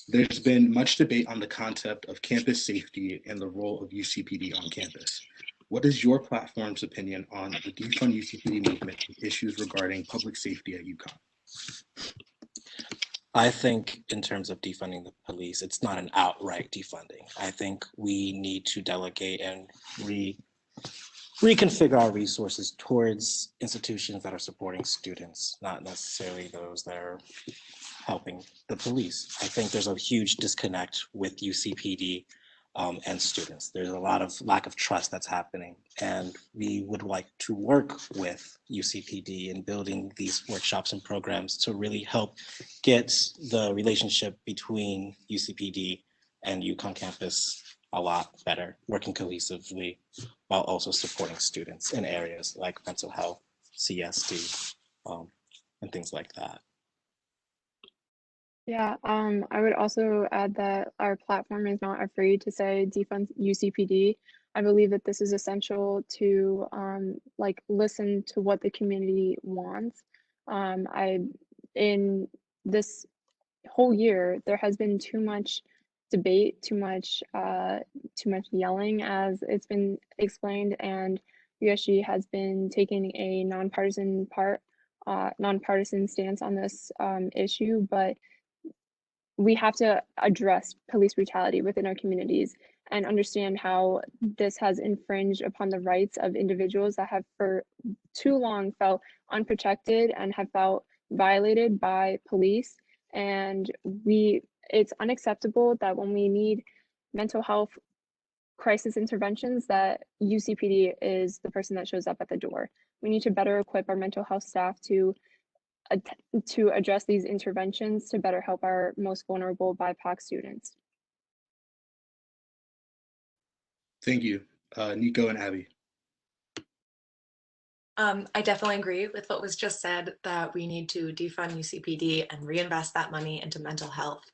There's been much debate on the concept of campus safety and the role of UCPD on campus. What is your platform's opinion on the defund UCPD movement and issues regarding public safety at UConn? I think in terms of defunding the police, it's not an outright defunding. I think we need to delegate and reconfigure our resources towards institutions that are supporting students, not necessarily those that are helping the police. I think there's a huge disconnect with UCPD and students. There's a lot of lack of trust that's happening, and we would like to work with UCPD in building these workshops and programs to really help get the relationship between UCPD and UConn campus a lot better, working cohesively while also supporting students in areas like mental health, CSD, and things like that. Yeah, I would also add that our platform is not afraid to say defund UCPD. I believe that this is essential to like listen to what the community wants. In this whole year, there has been too much debate, too much yelling, as it's been explained, and USG has been taking a nonpartisan stance on this issue, but we have to address police brutality within our communities and understand how this has infringed upon the rights of individuals that have for too long felt unprotected and have felt violated by police. And it's unacceptable that when we need mental health crisis interventions, that UCPD is the person that shows up at the door. We need to better equip our mental health staff to address these interventions to better help our most vulnerable BIPOC students. Thank you. Nico and Abby. I definitely agree with what was just said, that we need to defund UCPD and reinvest that money into mental health,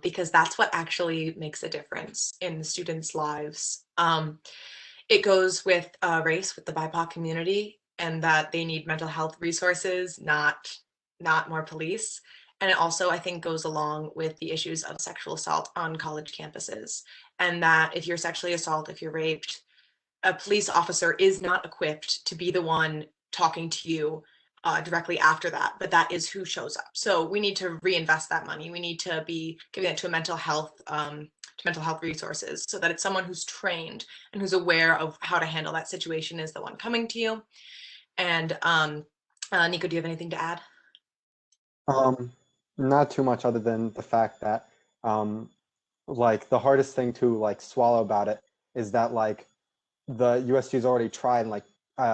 because that's what actually makes a difference in the students' lives. It goes with race, with the BIPOC community, and that they need mental health resources, not more police. And it also, I think, goes along with the issues of sexual assault on college campuses, and that if you're sexually assaulted, if you're raped, a police officer is not equipped to be the one talking to you directly after that, but that is who shows up. So we need to reinvest that money. We need to be giving it to mental health resources, so that it's someone who's trained and who's aware of how to handle that situation is the one coming to you. And Nico, do you have anything to add? Not too much, other than the fact that like the hardest thing to like swallow about it is that like the USG's already tried, like I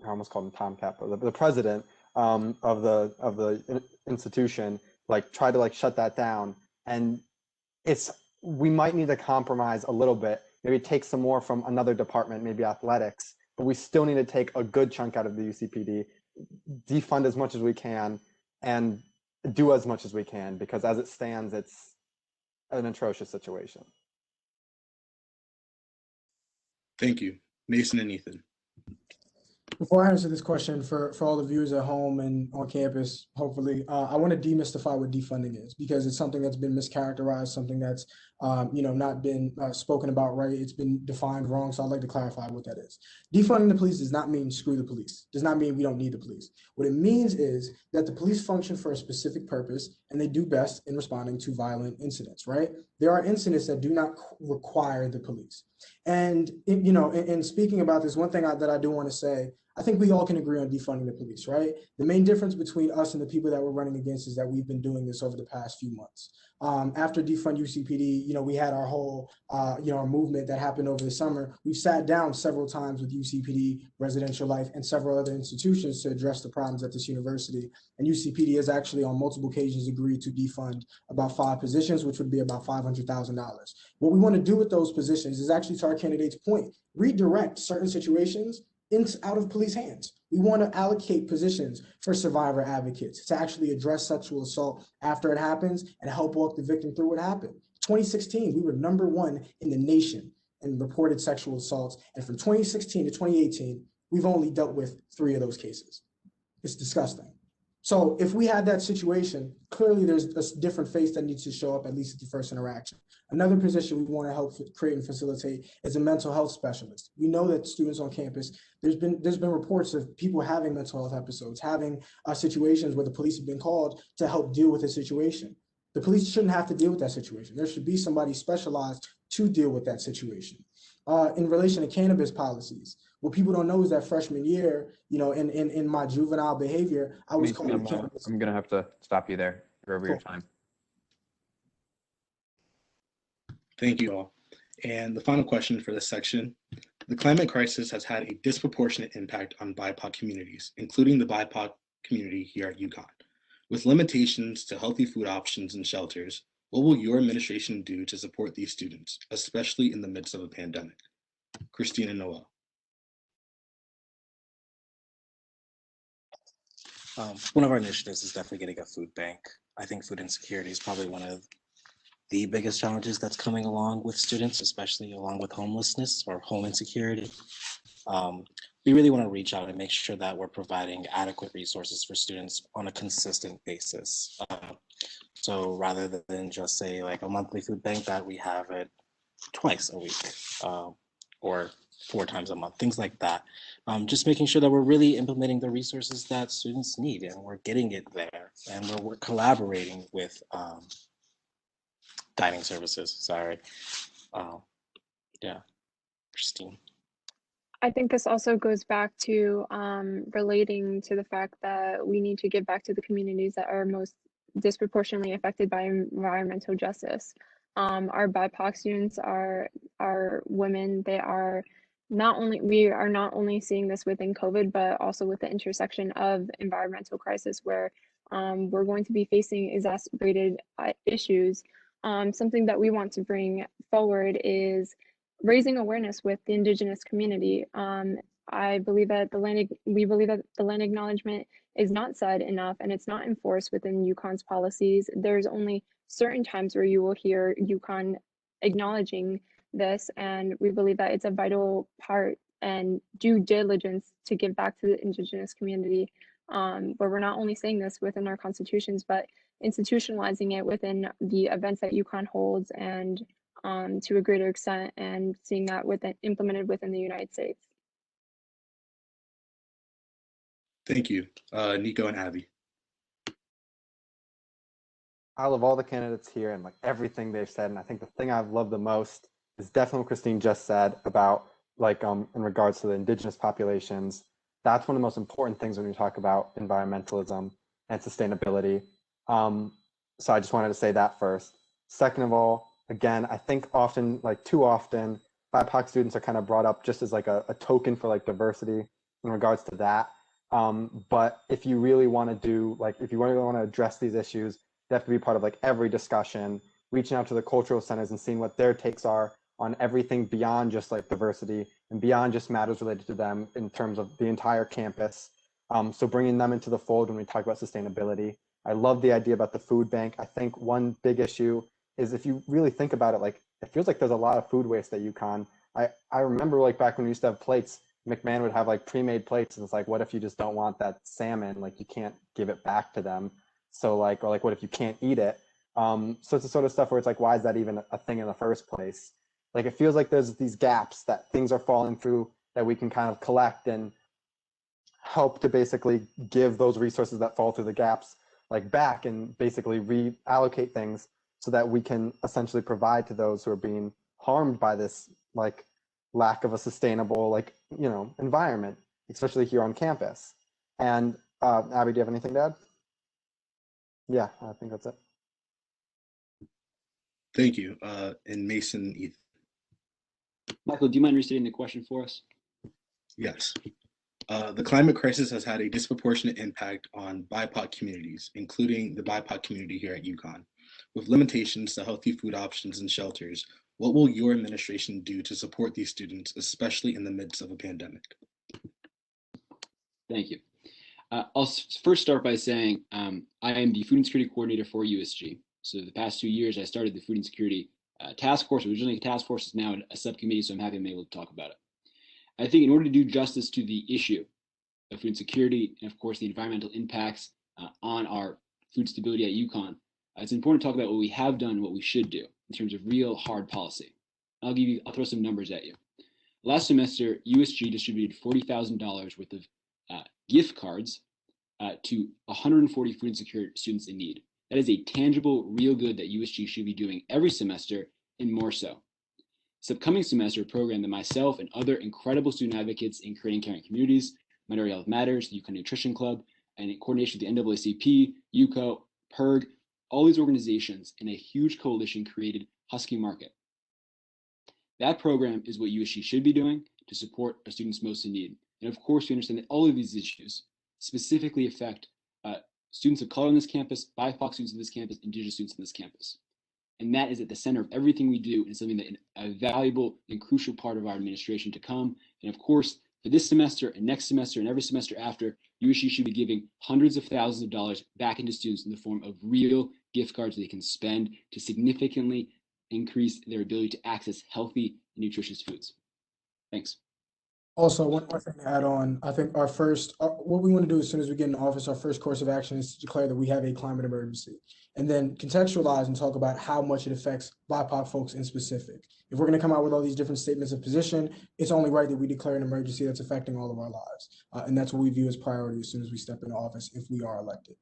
almost called him Tomcat, but the president of the institution like tried to like shut that down, and we might need to compromise a little bit, maybe take some more from another department, maybe athletics, but we still need to take a good chunk out of the UCPD, defund as much as we can, and do as much as we can, because as it stands, it's an atrocious situation. Thank you. Mason and Ethan. Before I answer this question for all the viewers at home and on campus, hopefully, I want to demystify what defunding is, because it's something that's been mischaracterized, something that's not been spoken about right. It's been defined wrong. So I'd like to clarify what that is. Defunding the police does not mean screw the police. Does not mean we don't need the police. What it means is that the police function for a specific purpose, and they do best in responding to violent incidents, right? There are incidents that do not require the police. And in speaking about this, one thing that I do want to say, I think we all can agree on defunding the police, right? The main difference between us and the people that we're running against is that we've been doing this over the past few months. After defund UCPD, we had our whole, our movement that happened over the summer. We've sat down several times with UCPD, Residential Life, and several other institutions to address the problems at this university. And UCPD has actually on multiple occasions agreed to defund about 5 positions, which would be about $500,000. What we want to do with those positions is actually, to our candidate's point, redirect certain situations out of police hands. We want to allocate positions for survivor advocates to actually address sexual assault after it happens and help walk the victim through what happened. 2016, we were #1 in the nation in reported sexual assaults. And from 2016 to 2018, we've only dealt with 3 of those cases. It's disgusting. So if we had that situation, clearly there's a different face that needs to show up at least at the first interaction. Another position we want to help create and facilitate is a mental health specialist. We know that students on campus, there's been reports of people having mental health episodes, having situations where the police have been called to help deal with a situation. The police shouldn't have to deal with that situation. There should be somebody specialized to deal with that situation. In relation to cannabis policies, what people don't know is that freshman year, in my juvenile behavior, I was called cannabis. I'm gonna have to stop you there. You're over your Cool. time. Thank you all. And the final question for this section. The climate crisis has had a disproportionate impact on BIPOC communities, including the BIPOC community here at UConn. With limitations to healthy food options and shelters, what will your administration do to support these students, especially in the midst of a pandemic? Christine and Noel. One of our initiatives is definitely getting a food bank. I think food insecurity is probably one of the biggest challenges that's coming along with students, especially along with homelessness or home insecurity. We really want to reach out and make sure that we're providing adequate resources for students on a consistent basis. So rather than just say like a monthly food bank, that we have it twice a week or 4 times a month, things like that. Just making sure that we're really implementing the resources that students need and we're getting it there, and we're collaborating with dining services. Sorry. Yeah, Christine. I think this also goes back to relating to the fact that we need to give back to the communities that are most disproportionately affected by environmental justice. Our BIPOC students are women. They are we are not only seeing this within COVID, but also with the intersection of environmental crisis, where we're going to be facing exacerbated issues. Something that we want to bring forward is raising awareness with the Indigenous community. We believe that the land acknowledgement is not said enough and it's not enforced within UConn's policies. There's only certain times where you will hear UConn acknowledging this, and we believe that it's a vital part and due diligence to give back to the Indigenous community, where we're not only saying this within our constitutions, but institutionalizing it within the events that UConn holds and to a greater extent, and seeing that implemented within the United States. Thank you. Nico and Abby. I love all the candidates here and like everything they've said. And I think the thing I've loved the most is definitely what Christine just said about like in regards to the Indigenous populations. That's one of the most important things when we talk about environmentalism and sustainability. So I just wanted to say that first. Second of all, again, I think often, like too often, BIPOC students are kind of brought up just as like a token for like diversity in regards to that. But if you really want to do, like, if you really want to address these issues, they have to be part of like every discussion, reaching out to the cultural centers and seeing what their takes are on everything beyond just like diversity and beyond just matters related to them in terms of the entire campus. So bringing them into the fold when we talk about sustainability. I love the idea about the food bank. I think one big issue is if you really think about it, like it feels like there's a lot of food waste at UConn. I remember like back when we used to have plates, McMahon would have like pre-made plates, and it's like, what if you just don't want that salmon? Like you can't give it back to them. So like, or like, what if you can't eat it? So it's the sort of stuff where it's like, why is that even a thing in the first place? Like it feels like there's these gaps that things are falling through that we can kind of collect and help to basically give those resources that fall through the gaps like back and basically reallocate things so that we can essentially provide to those who are being harmed by this like lack of a sustainable like environment, especially here on campus. And Abby, do you have anything to add? Yeah, I think that's it. Thank you. And Mason, Ethan. Michael, do you mind restating the question for us? Yes. The climate crisis has had a disproportionate impact on BIPOC communities, including the BIPOC community here at UConn. With limitations to healthy food options and shelters, what will your administration do to support these students, especially in the midst of a pandemic? Thank you. I'll first start by saying I am the food insecurity coordinator for USG. So the past 2 years, I started the food insecurity task force. Originally a task force, is now a subcommittee, so I'm happy I'm able to talk about it. I think in order to do justice to the issue of food security and, of course, the environmental impacts on our food stability at UConn, it's important to talk about what we have done and what we should do in terms of real hard policy. I'll throw some numbers at you. Last semester, USG distributed $40,000 worth of gift cards to 140 food insecure students in need. That is a tangible, real good that USG should be doing every semester and more so. This upcoming semester, a program that myself and other incredible student advocates in creating caring communities, Minority Health Matters, the UConn Nutrition Club, and in coordination with the NAACP, UCO, PERG, all these organizations in a huge coalition created Husky Market. That program is what USG should be doing to support our students most in need. And of course, we understand that all of these issues specifically affect students of color on this campus, BIPOC students on this campus, Indigenous students on this campus. And that is at the center of everything we do and something that is a valuable and crucial part of our administration to come. And of course, for this semester and next semester and every semester after, USG should be giving hundreds of thousands of dollars back into students in the form of real gift cards they can spend to significantly increase their ability to access healthy and nutritious foods. Thanks. Also, one more thing to add on, I think what we want to do as soon as we get in office, our first course of action is to declare that we have a climate emergency, and then contextualize and talk about how much it affects BIPOC folks in specific. If we're going to come out with all these different statements of position, it's only right that we declare an emergency that's affecting all of our lives. And that's what we view as priority as soon as we step into office, if we are elected.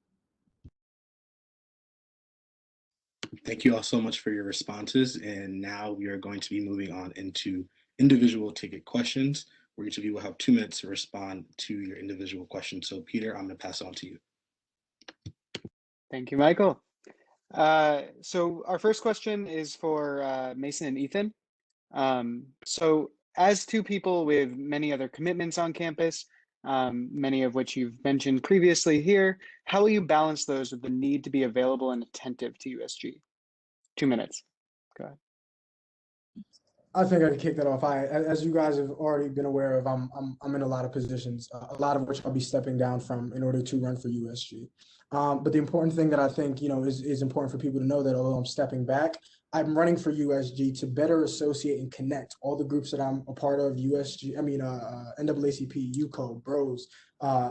Thank you all so much for your responses. And now we are going to be moving on into individual ticket questions, where each of you will have 2 minutes to respond to your individual question. So Peter, I'm going to pass it on to you. Thank you, Michael. So our first question is for Mason and Ethan. So as two people with many other commitments on campus, many of which you've mentioned previously here, how will you balance those with the need to be available and attentive to USG? 2 minutes. Go ahead. I think I can kick that off. As you guys have already been aware of, I'm in a lot of positions, a lot of which I'll be stepping down from in order to run for USG. But the important thing that I think, is important for people to know that although I'm stepping back, I'm running for USG to better associate and connect all the groups that I'm a part of, NAACP, UCO, Bros,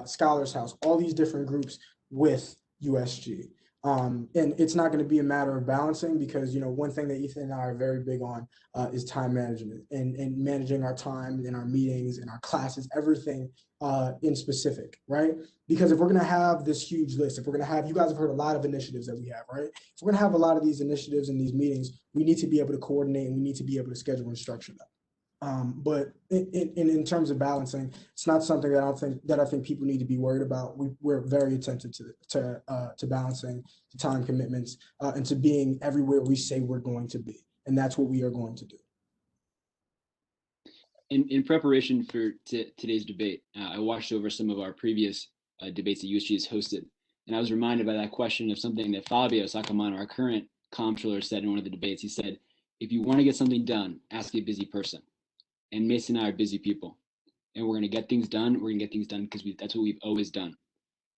Scholars House, all these different groups with USG. And it's not going to be a matter of balancing because, one thing that Ethan and I are very big on is time management and managing our time in our meetings and our classes, everything in specific, right? Because if we're going to have this huge list, if we're going to have, you guys have heard a lot of initiatives that we have, right? If we're going to have a lot of these initiatives and these meetings, we need to be able to coordinate and we need to be able to schedule and structure them. But in terms of balancing, it's not something that I think people need to be worried about. We're very attentive to balancing the time commitments and to being everywhere we say we're going to be, and that's what we are going to do. In preparation for today's debate, I watched over some of our previous debates that USG has hosted, and I was reminded by that question of something that Fabio Sacamano, our current comptroller, said in one of the debates. He said, "If you want to get something done, ask a busy person." And Mason and I are busy people, and we're going to get things done. We're going to get things done because that's what we've always done.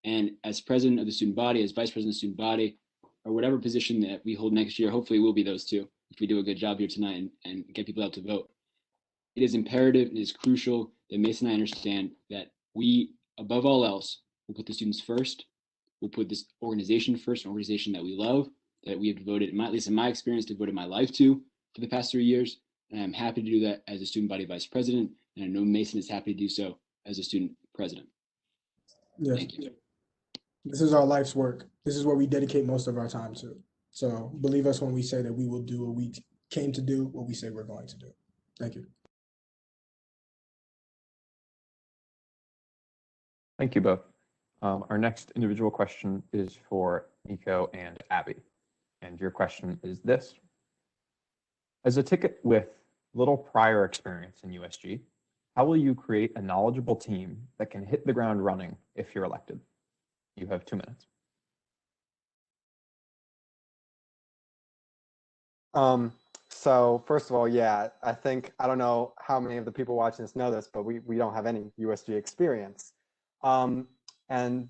And as president of the student body, as vice president of the student body, or whatever position that we hold next year, hopefully we'll be those two if we do a good job here tonight and get people out to vote. It is imperative and it is crucial that Mason and I understand that we, above all else, will put the students first. We'll put this organization first, an organization that we love, that we have devoted, at least in my experience, devoted my life to for the past 3 years. And I'm happy to do that as a student body vice president. And I know Mason is happy to do so as a student president. Yes. Thank you. This is our life's work. This is what we dedicate most of our time to. So believe us when we say that we will do what we came to do, what we say we're going to do. Thank you. Thank you both. Our next individual question is for Nico and Abby. And your question is this. As a ticket with little prior experience in USG, how will you create a knowledgeable team that can hit the ground running if you're elected? You have 2 minutes. So first of all, yeah, I don't know how many of the people watching this know this, but we don't have any USG experience. And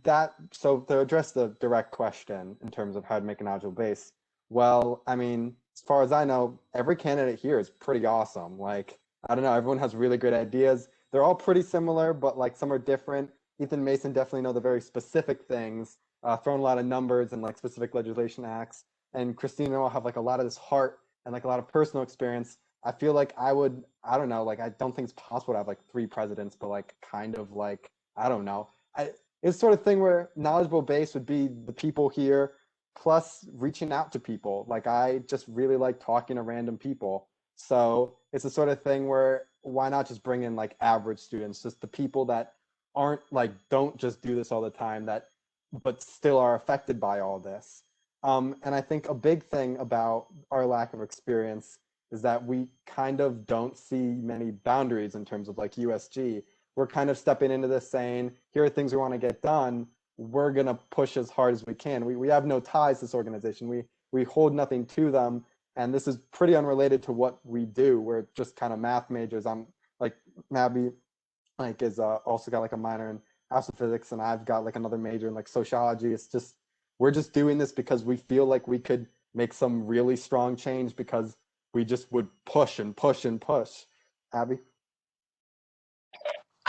so to address the direct question in terms of how to make a knowledgeable base, well, I mean, as far as I know, every candidate here is pretty awesome. Like, I don't know, everyone has really good ideas. they're all pretty similar, but like some are different. Ethan Mason definitely know the very specific things, throwing a lot of numbers and like specific legislation acts. And Christina will have like a lot of this heart and like a lot of personal experience. I feel like I don't know, like I don't think it's possible to have like 3 presidents, but like kind of like, I don't know. It's sort of thing where knowledgeable base would be the people here, plus reaching out to people. Like I just really like talking to random people. So it's the sort of thing where why not just bring in like average students, just the people that aren't like, don't just do this all the time, that but still are affected by all this. And I think a big thing about our lack of experience is that we kind of don't see many boundaries in terms of like USG. We're kind of stepping into this saying, here are things we want to get done. We're going to push as hard as we can. We have no ties to this organization. We hold nothing to them. And this is pretty unrelated to what we do. We're just kind of math majors. I'm like, Mabby like is also got like a minor in astrophysics, and I've got like another major in like sociology. It's just, we're just doing this because we feel like we could make some really strong change because we just would push and push and push. Abby?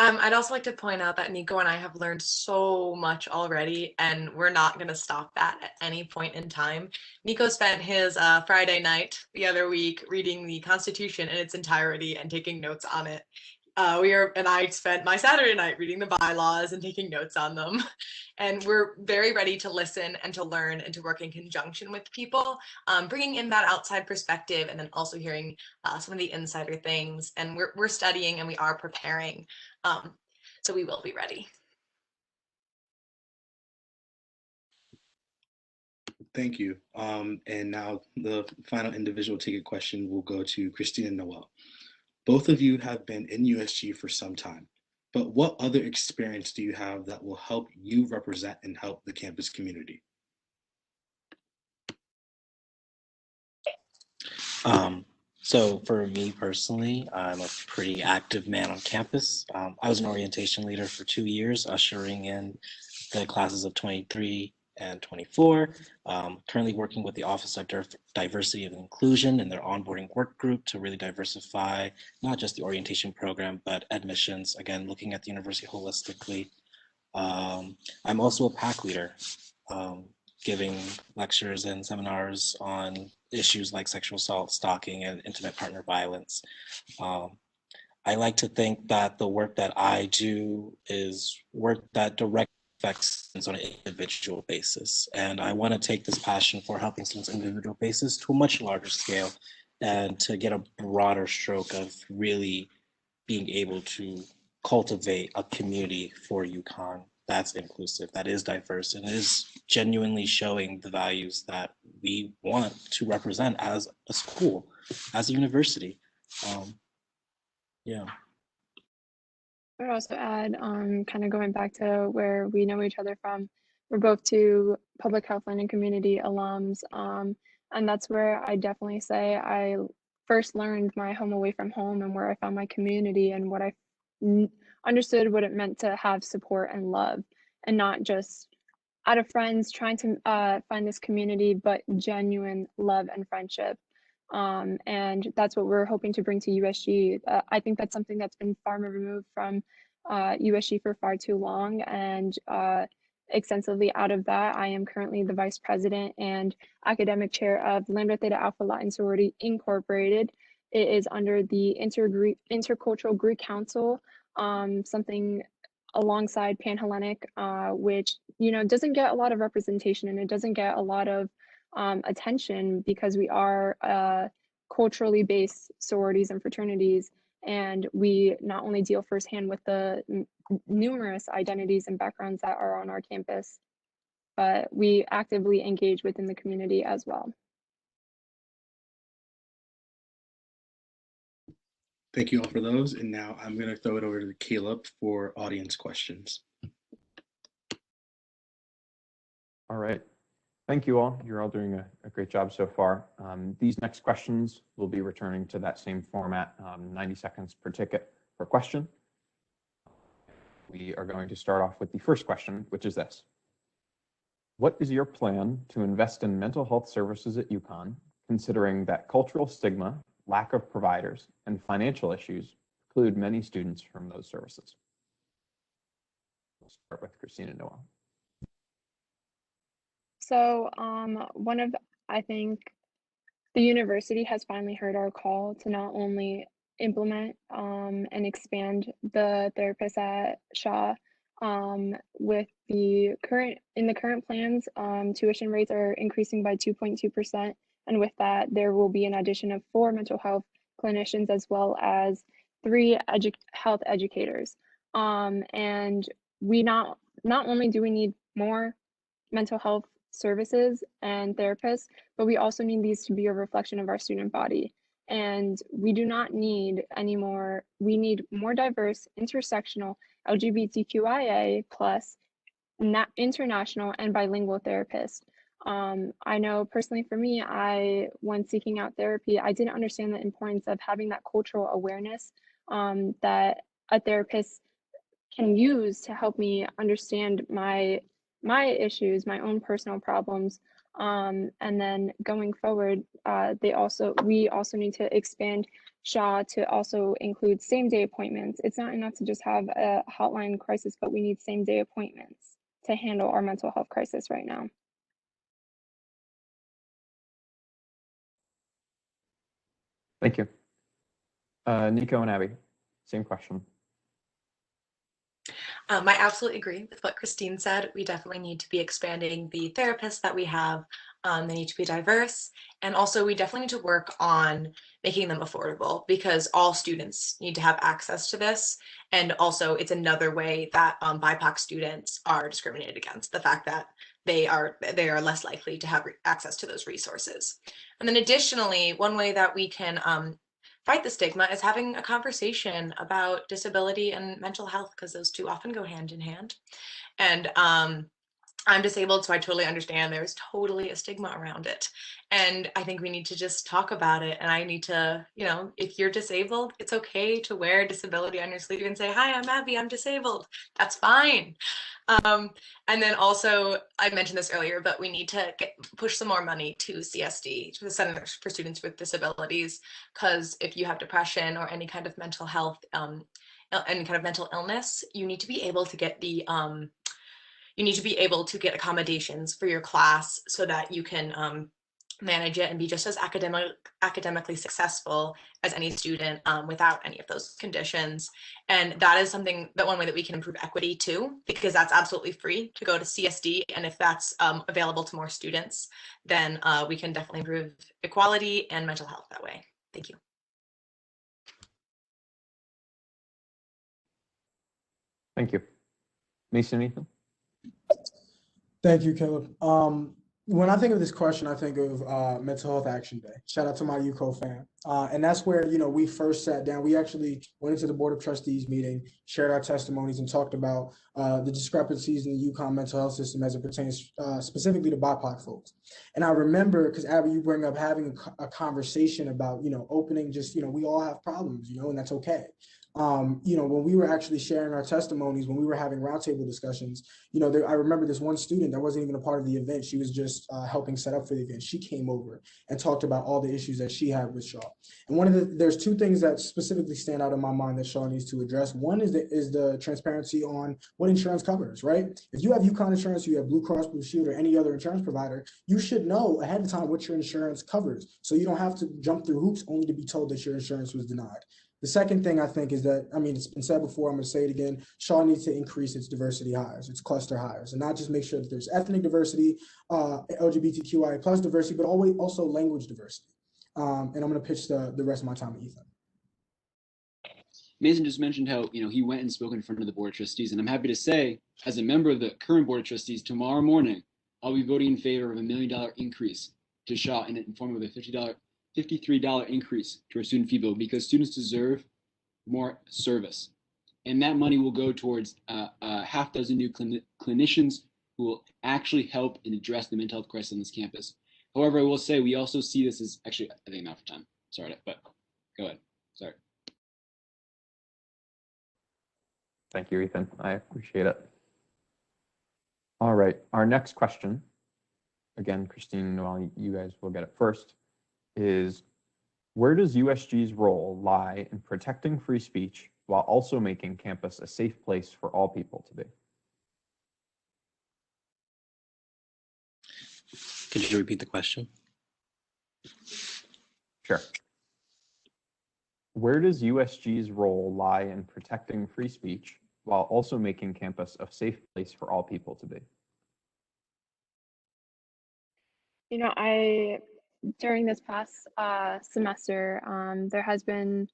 I'd also like to point out that Nico and I have learned so much already, and we're not going to stop that at any point in time. Nico spent his Friday night the other week reading the Constitution in its entirety and taking notes on it. And I spent my Saturday night reading the bylaws and taking notes on them. And we're very ready to listen and to learn and to work in conjunction with people, bringing in that outside perspective and then also hearing some of the insider things. And we're studying and we are preparing. So we will be ready. Thank you. And now the final individual ticket question will go to Christine and Noel. Both of you have been in USG for some time, but what other experience do you have that will help you represent and help the campus community? So for me personally, I'm a pretty active man on campus. I was an orientation leader for 2 years, ushering in the classes of 23 and 24. Currently working with the Office of Diversity and Inclusion and their onboarding work group to really diversify not just the orientation program, but admissions, again, looking at the university holistically. I'm also a PAC leader, giving lectures and seminars on issues like sexual assault, stalking, and intimate partner violence. I like to think that the work that I do is work that directly affects students on an individual basis. And I want to take this passion for helping students on an individual basis to a much larger scale and to get a broader stroke of really being able to cultivate a community for UConn that's inclusive, that is diverse, and is genuinely showing the values that we want to represent as a school, as a university. Yeah. I would also add, kind of going back to where we know each other from, we're both two public health learning community alums, and that's where I definitely say I first learned my home away from home and where I found my community and what I understood what it meant to have support and love, and not just out of friends trying to find this community, but genuine love and friendship. And that's what we're hoping to bring to USG. I think that's something that's been far more removed from USG for far too long. And extensively out of that, I am currently the vice president and academic chair of Lambda Theta Alpha Latin Sorority Incorporated. It is under the Intercultural Greek Council, something alongside Panhellenic, which doesn't get a lot of representation and it doesn't get a lot of attention because we are culturally based sororities and fraternities, and we not only deal firsthand with the numerous identities and backgrounds that are on our campus, but we actively engage within the community as well. Thank you all for those. And now I'm going to throw it over to Caleb for audience questions. All right. Thank you all. You're all doing a great job so far. These next questions will be returning to that same format, 90 seconds per ticket per question. We are going to start off with the first question, which is this. What is your plan to invest in mental health services at UConn, considering that cultural stigma, lack of providers, and financial issues exclude many students from those services? We'll start with Christine and Noel. So I think the university has finally heard our call to not only implement and expand the therapists at Shaw. With the current plans, tuition rates are increasing by 2.2%. And with that, there will be an addition of 4 mental health clinicians as well as 3 health educators. And we not only do we need more mental health services and therapists, but we also need these to be a reflection of our student body. And we do not need any more, we need more diverse, intersectional, LGBTQIA plus international and bilingual therapists. I know personally for me, when seeking out therapy, I didn't understand the importance of having that cultural awareness that a therapist can use to help me understand my issues, my own personal problems. And then going forward, we also need to expand Shaw to also include same-day appointments. It's not enough to just have a hotline crisis, but we need same-day appointments to handle our mental health crisis right now. Thank you. Nico and Abby, same question. I absolutely agree with what Christine said. We definitely need to be expanding the therapists that we have. They need to be diverse. And also we definitely need to work on making them affordable because all students need to have access to this. And also it's another way that BIPOC students are discriminated against, the fact that they are less likely to have access to those resources. And then additionally, one way that we can fight the stigma is having a conversation about disability and mental health, because those two often go hand in hand. And I'm disabled, so I totally understand there's totally a stigma around it. And I think we need to just talk about it. And I need to, if you're disabled, it's okay to wear disability on your sleeve and say, hi, I'm Abby, I'm disabled. That's fine. And then also, I mentioned this earlier, but we need to push some more money to CSD, to the Centers for Students with Disabilities, because if you have depression or any kind of mental health, any kind of mental illness, you need to be able to get accommodations for your class so that you can manage it and be just as academically successful as any student without any of those conditions. And that is one way that we can improve equity too, because that's absolutely free to go to CSD. And if that's available to more students, then we can definitely improve equality and mental health that way. Thank you. Thank you. Mason, Ethan? Thank you, Caleb. When I think of this question, I think of Mental Health Action Day. Shout out to my UCO fam. And that's where, we first sat down. We actually went into the Board of Trustees meeting, shared our testimonies, and talked about the discrepancies in the UConn mental health system as it pertains specifically to BIPOC folks. And I remember, because Abby, you bring up having a conversation about, opening we all have problems, and that's okay. When we were actually sharing our testimonies, when we were having roundtable discussions, I remember this one student that wasn't even a part of the event. She was just helping set up for the event. She came over and talked about all the issues that she had with Shaw. And there's 2 things that specifically stand out in my mind that Shaw needs to address. One is the transparency on what insurance covers, right? If you have UConn insurance, you have Blue Cross Blue Shield or any other insurance provider, you should know ahead of time what your insurance covers. So you don't have to jump through hoops only to be told that your insurance was denied. The second thing I think is that, it's been said before, I'm going to say it again, Shaw needs to increase its diversity hires, its cluster hires, and not just make sure that there's ethnic diversity, LGBTQIA plus diversity, but also language diversity. And I'm going to pitch the rest of my time to Ethan. Mason just mentioned how, he went and spoke in front of the Board of Trustees, and I'm happy to say, as a member of the current Board of Trustees, tomorrow morning, I'll be voting in favor of a $1 million increase to Shaw in the form of a $53 increase to our student fee bill, because students deserve more service. And that money will go towards a half dozen new clinicians who will actually help and address the mental health crisis on this campus. However, I will say we also see this as, actually, I think I'm out of time. Sorry, but go ahead. Sorry. Thank you, Ethan. I appreciate it. All right, our next question, again, Christine and Noel, you guys will get it first, is where does USG's role lie in protecting free speech while also making campus a safe place for all people to be? Could you repeat the question? Sure. Where does USG's role lie in protecting free speech while also making campus a safe place for all people to be? During this past semester, there has been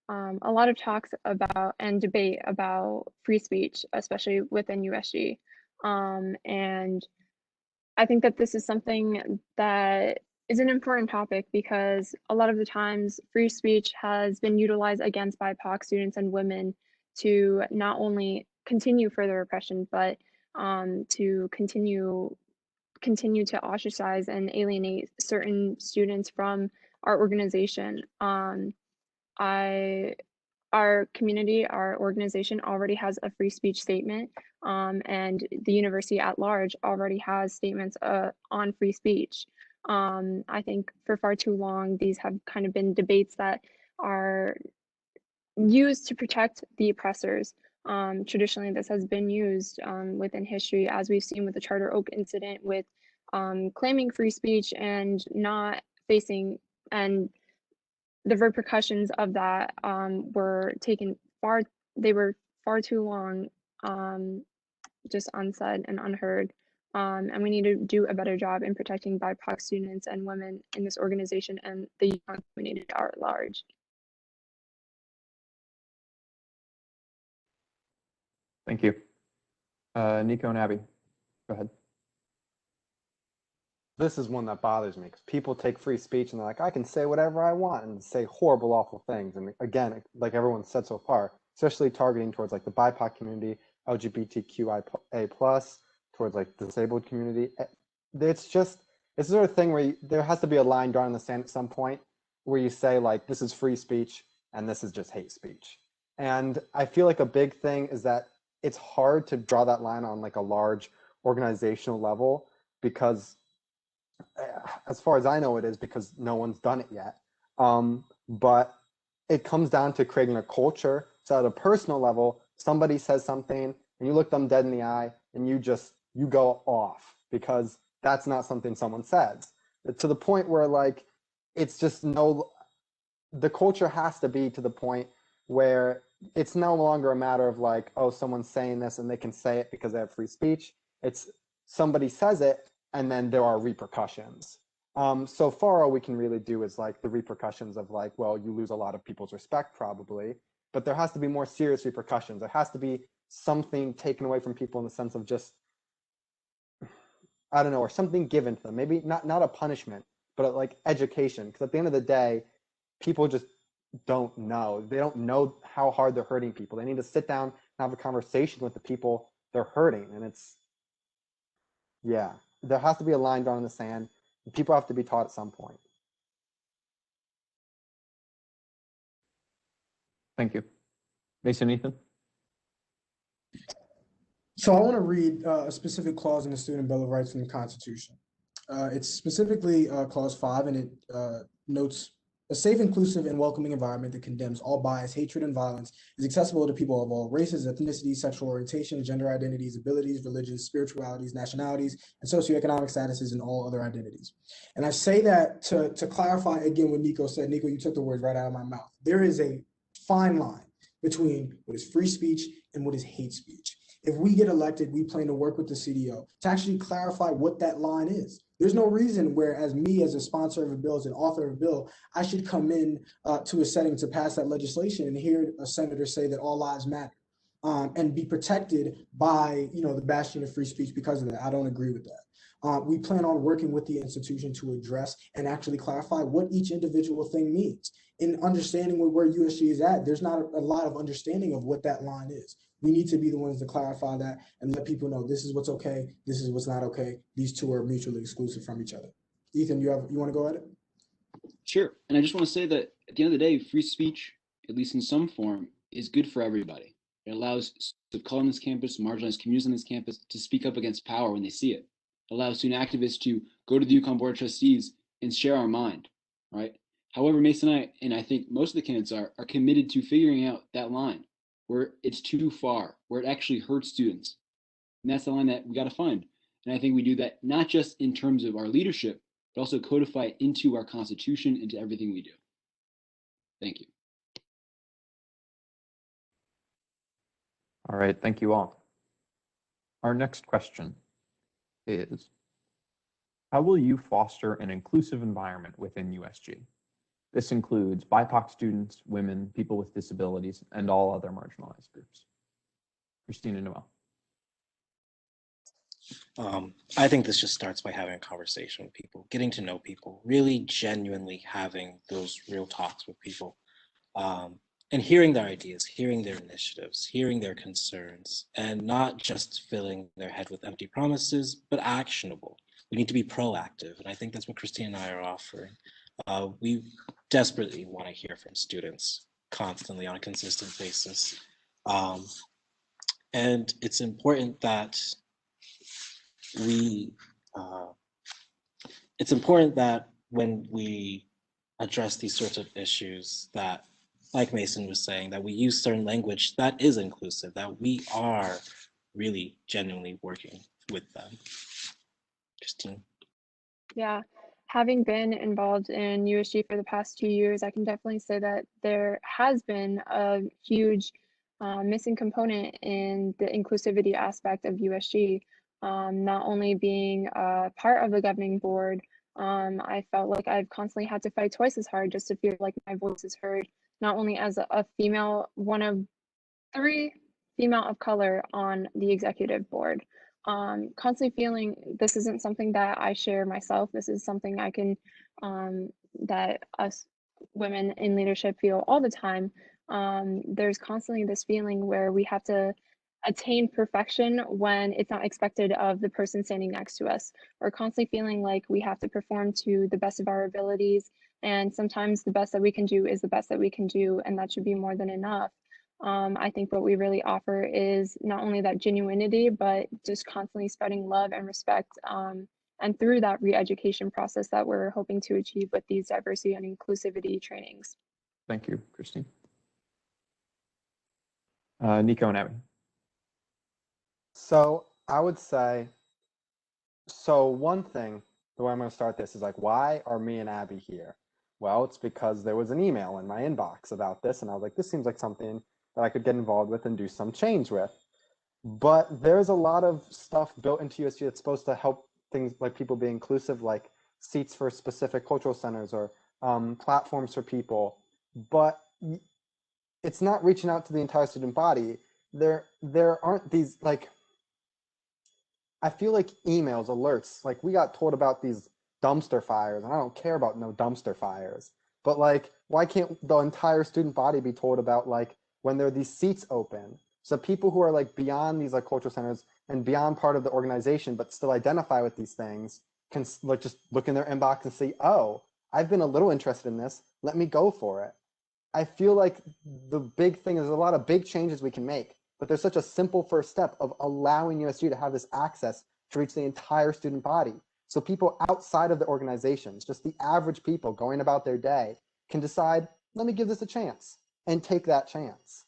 a lot of talks about and debate about free speech, especially within USG. And I think that this is something that is an important topic because a lot of the times free speech has been utilized against BIPOC students and women to not only continue further oppression, but to continue to ostracize and alienate certain students from our organization. I Our community, our organization already has a free speech statement, and the university at large already has statements on free speech. I think for far too long, these have kind of been debates that are used to protect the oppressors. Traditionally, this has been used within history, as we've seen with the Charter Oak incident, with claiming free speech and not facing, and the repercussions of that were they were far too long just unsaid and unheard. And we need to do a better job in protecting BIPOC students and women in this organization and the young community at large. Thank you. Nico and Abby, go ahead. This is one that bothers me because people take free speech and they're like, I can say whatever I want and say horrible, awful things. And again, like everyone said so far, especially targeting towards like the BIPOC community, LGBTQIA+, towards like the disabled community. It's the sort of thing where there has to be a line drawn in the sand at some point where you say like, this is free speech and this is just hate speech. And I feel like a big thing is that it's hard to draw that line on like a large organizational level because as far as I know, it is because no one's done it yet. But it comes down to creating a culture. So at a personal level, somebody says something and you look them dead in the eye and you go off because that's not something someone says. To the point where like, it's just the culture has to be to the point where it's no longer a matter of like, oh, someone's saying this and they can say it because they have free speech. It's somebody says it and then there are repercussions. So far, all we can really do is like the repercussions of like, well, you lose a lot of people's respect probably, but there has to be more serious repercussions. There has to be something taken away from people in the sense of just, I don't know, or something given to them. Maybe not a punishment, but like education. Because at the end of the day, people just don't know. They don't know how hard they're hurting people. They need to sit down and have a conversation with the people they're hurting. And there has to be a line drawn in the sand. And people have to be taught at some point. Thank you. Mason, Ethan? So I want to read a specific clause in the Student Bill of Rights in the Constitution. It's specifically Clause 5, and it notes a safe, inclusive, and welcoming environment that condemns all bias, hatred, and violence is accessible to people of all races, ethnicities, sexual orientations, gender identities, abilities, religions, spiritualities, nationalities, and socioeconomic statuses, and all other identities. And I say that to clarify again what Nico said. Nico, you took the words right out of my mouth. There is a fine line between what is free speech and what is hate speech. If we get elected, we plan to work with the CDO to actually clarify what that line is. There's no reason where, as me, as a sponsor of a bill, as an author of a bill, I should come in to a setting to pass that legislation and hear a senator say that all lives matter and be protected by, the bastion of free speech because of that. I don't agree with that. We plan on working with the institution to address and actually clarify what each individual thing means. In understanding where USG is at, there's not a lot of understanding of what that line is. We need to be the ones to clarify that and let people know this is what's okay, this is what's not okay. These two are mutually exclusive from each other. Ethan, you want to go at it? Sure. And I just want to say that at the end of the day, free speech, at least in some form, is good for everybody. It allows students of color on this campus, marginalized communities on this campus to speak up against power when they see it. It allows student activists to go to the UConn Board of Trustees and share our mind, right? However, Mason and I think most of the candidates are committed to figuring out that line. where it's too far, where it actually hurts students. And that's the line that we got to find. And I think we do that not just in terms of our leadership, but also codify it into our Constitution, into everything we do. Thank you. All right, thank you all. Our next question is, how will you foster an inclusive environment within USG? This includes BIPOC students, women, people with disabilities, and all other marginalized groups. Christina Noel. I think this just starts by having a conversation with people, getting to know people, really genuinely having those real talks with people, and hearing their ideas, hearing their initiatives, hearing their concerns, and not just filling their head with empty promises, but actionable. We need to be proactive, and I think that's what Christine and I are offering. We desperately want to hear from students constantly on a consistent basis. And it's important that when we address these sorts of issues, that, like Mason was saying, that we use certain language that is inclusive, that we are really genuinely working with them. Christine. Yeah, having been involved in USG for the past 2 years, I can definitely say that there has been a huge missing component in the inclusivity aspect of USG. Not only being part of the governing board, I felt like I've constantly had to fight twice as hard just to feel like my voice is heard, not only as a female, one of 3 female of color on the executive board. Constantly feeling this isn't something that I share myself. This is something I can, that us women in leadership feel all the time. There's constantly this feeling where we have to attain perfection when it's not expected of the person standing next to us. We're constantly feeling like we have to perform to the best of our abilities. And sometimes the best that we can do is the best that we can do, and that should be more than enough. I think what we really offer is not only that genuinity, but just constantly spreading love and respect. And through that re-education process that we're hoping to achieve with these diversity and inclusivity trainings. Thank you, Christine. Nico and Abby. So I would say, so one thing, the way I'm going to start this is like, why are me and Abby here? Well, it's because there was an email in my inbox about this, and I was like, this seems like something that I could get involved with and do some change with. But there's a lot of stuff built into USG that's supposed to help things like people be inclusive, like seats for specific cultural centers or platforms for people. But it's not reaching out to the entire student body. There aren't these, like, I feel like emails, alerts, like we got told about these dumpster fires, and I don't care about no dumpster fires. But like, why can't the entire student body be told about like when there are these seats open? So people who are like beyond these like cultural centers and beyond part of the organization, but still identify with these things, can like just look in their inbox and see, oh, I've been a little interested in this. Let me go for it. I feel like the big thing is a lot of big changes we can make, but there's such a simple first step of allowing USG to have this access to reach the entire student body. So people outside of the organizations, just the average people going about their day, can decide, let me give this a chance, and take that chance.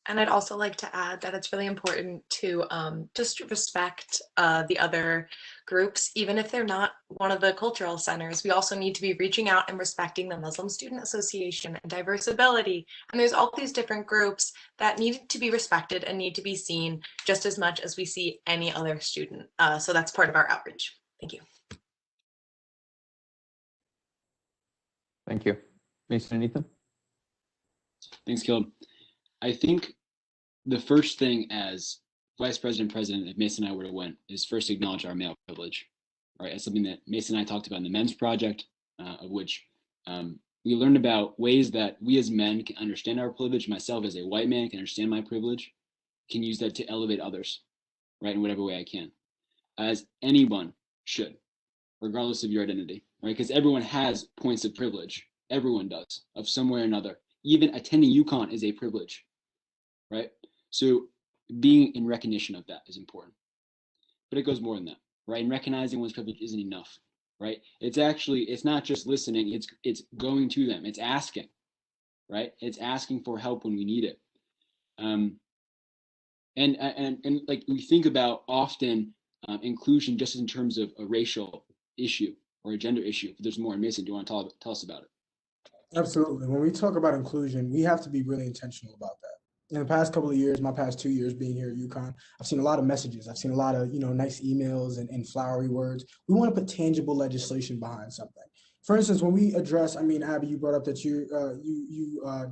And I'd also like to add that it's really important to just respect the other groups, even if they're not one of the cultural centers. We also need to be reaching out and respecting the Muslim Student Association and Diverse Ability. And there's all these different groups that need to be respected and need to be seen just as much as we see any other student. So that's part of our outreach. Thank you. Thank you. Mason and Ethan? Thanks, Caleb. I think the first thing as vice president, president, if Mason and I were to win, is first acknowledge our male privilege, right? As something that Mason and I talked about in the men's project, of which we learned about ways that we as men can understand our privilege. Myself as a white man can understand my privilege, can use that to elevate others, right? In whatever way I can, as anyone should, regardless of your identity, right? Because everyone has points of privilege. Everyone does, of some way or another. Even attending UConn is a privilege, right? So being in recognition of that is important. But it goes more than that, right? And recognizing one's privilege isn't enough, right? It's not just listening, it's going to them, it's asking, right? It's asking for help when we need it. And like we think about often inclusion just in terms of a racial issue or a gender issue. If there's more I'm missing, do you want to tell us about it? Absolutely. When we talk about inclusion, we have to be really intentional about that. In the past couple of years, my past 2 years being here at UConn, I've seen a lot of messages. I've seen a lot of, nice emails and flowery words. We want to put tangible legislation behind something. For instance, when we address, Abby, you brought up that you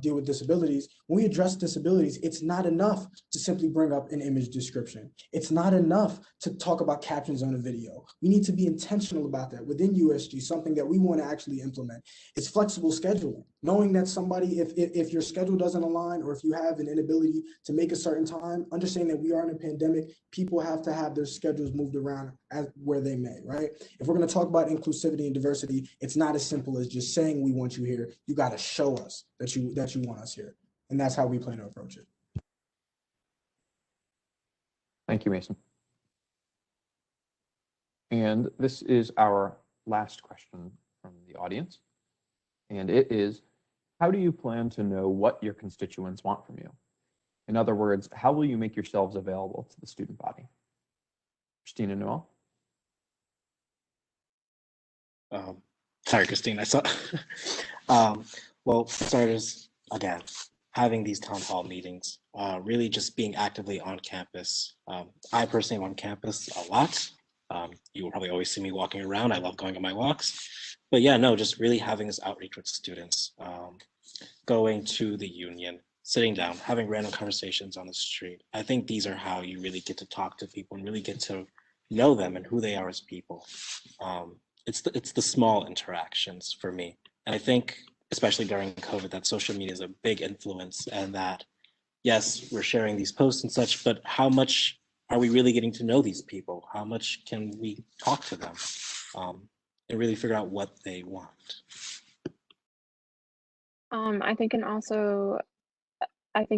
deal with disabilities. When we address disabilities, it's not enough to simply bring up an image description. It's not enough to talk about captions on a video. We need to be intentional about that within USG. Something that we want to actually implement is flexible scheduling. Knowing that somebody, if your schedule doesn't align, or if you have an inability to make a certain time, understanding that we are in a pandemic, people have to have their schedules moved around as where they may, right? If we're going to talk about inclusivity and diversity, it's not as simple as just saying we want you here. You got to show us that you want us here, and that's how we plan to approach it. Thank you, Mason. And this is our last question from the audience, and it is, how do you plan to know what your constituents want from you? In other words, how will you make yourselves available to the student body? Christine and Noel? Sorry, Christine, I saw. Well, for starters, again, having these town hall meetings, really just being actively on campus. I personally am on campus a lot. You will probably always see me walking around. I love going on my walks. But yeah, no, just really having this outreach with students, going to the union, sitting down, having random conversations on the street. I think these are how you really get to talk to people and really get to know them and who they are as people. It's the small interactions for me. And I think, especially during COVID, that social media is a big influence, and that, yes, we're sharing these posts and such, but how much are we really getting to know these people? How much can we talk to them and really figure out what they want? I think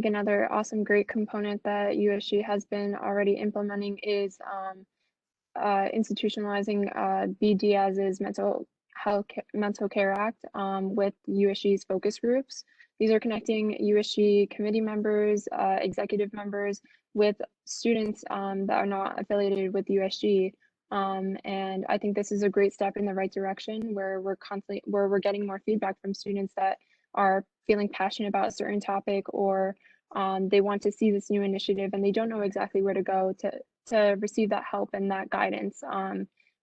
another awesome, great component that USG has been already implementing is institutionalizing BDS's Mental Care Act with USG's focus groups. These are connecting USG committee members, executive members with students that are not affiliated with USG. And I think this is a great step in the right direction, where we're getting more feedback from students that are feeling passionate about a certain topic, or they want to see this new initiative and they don't know exactly where to go to receive that help and that guidance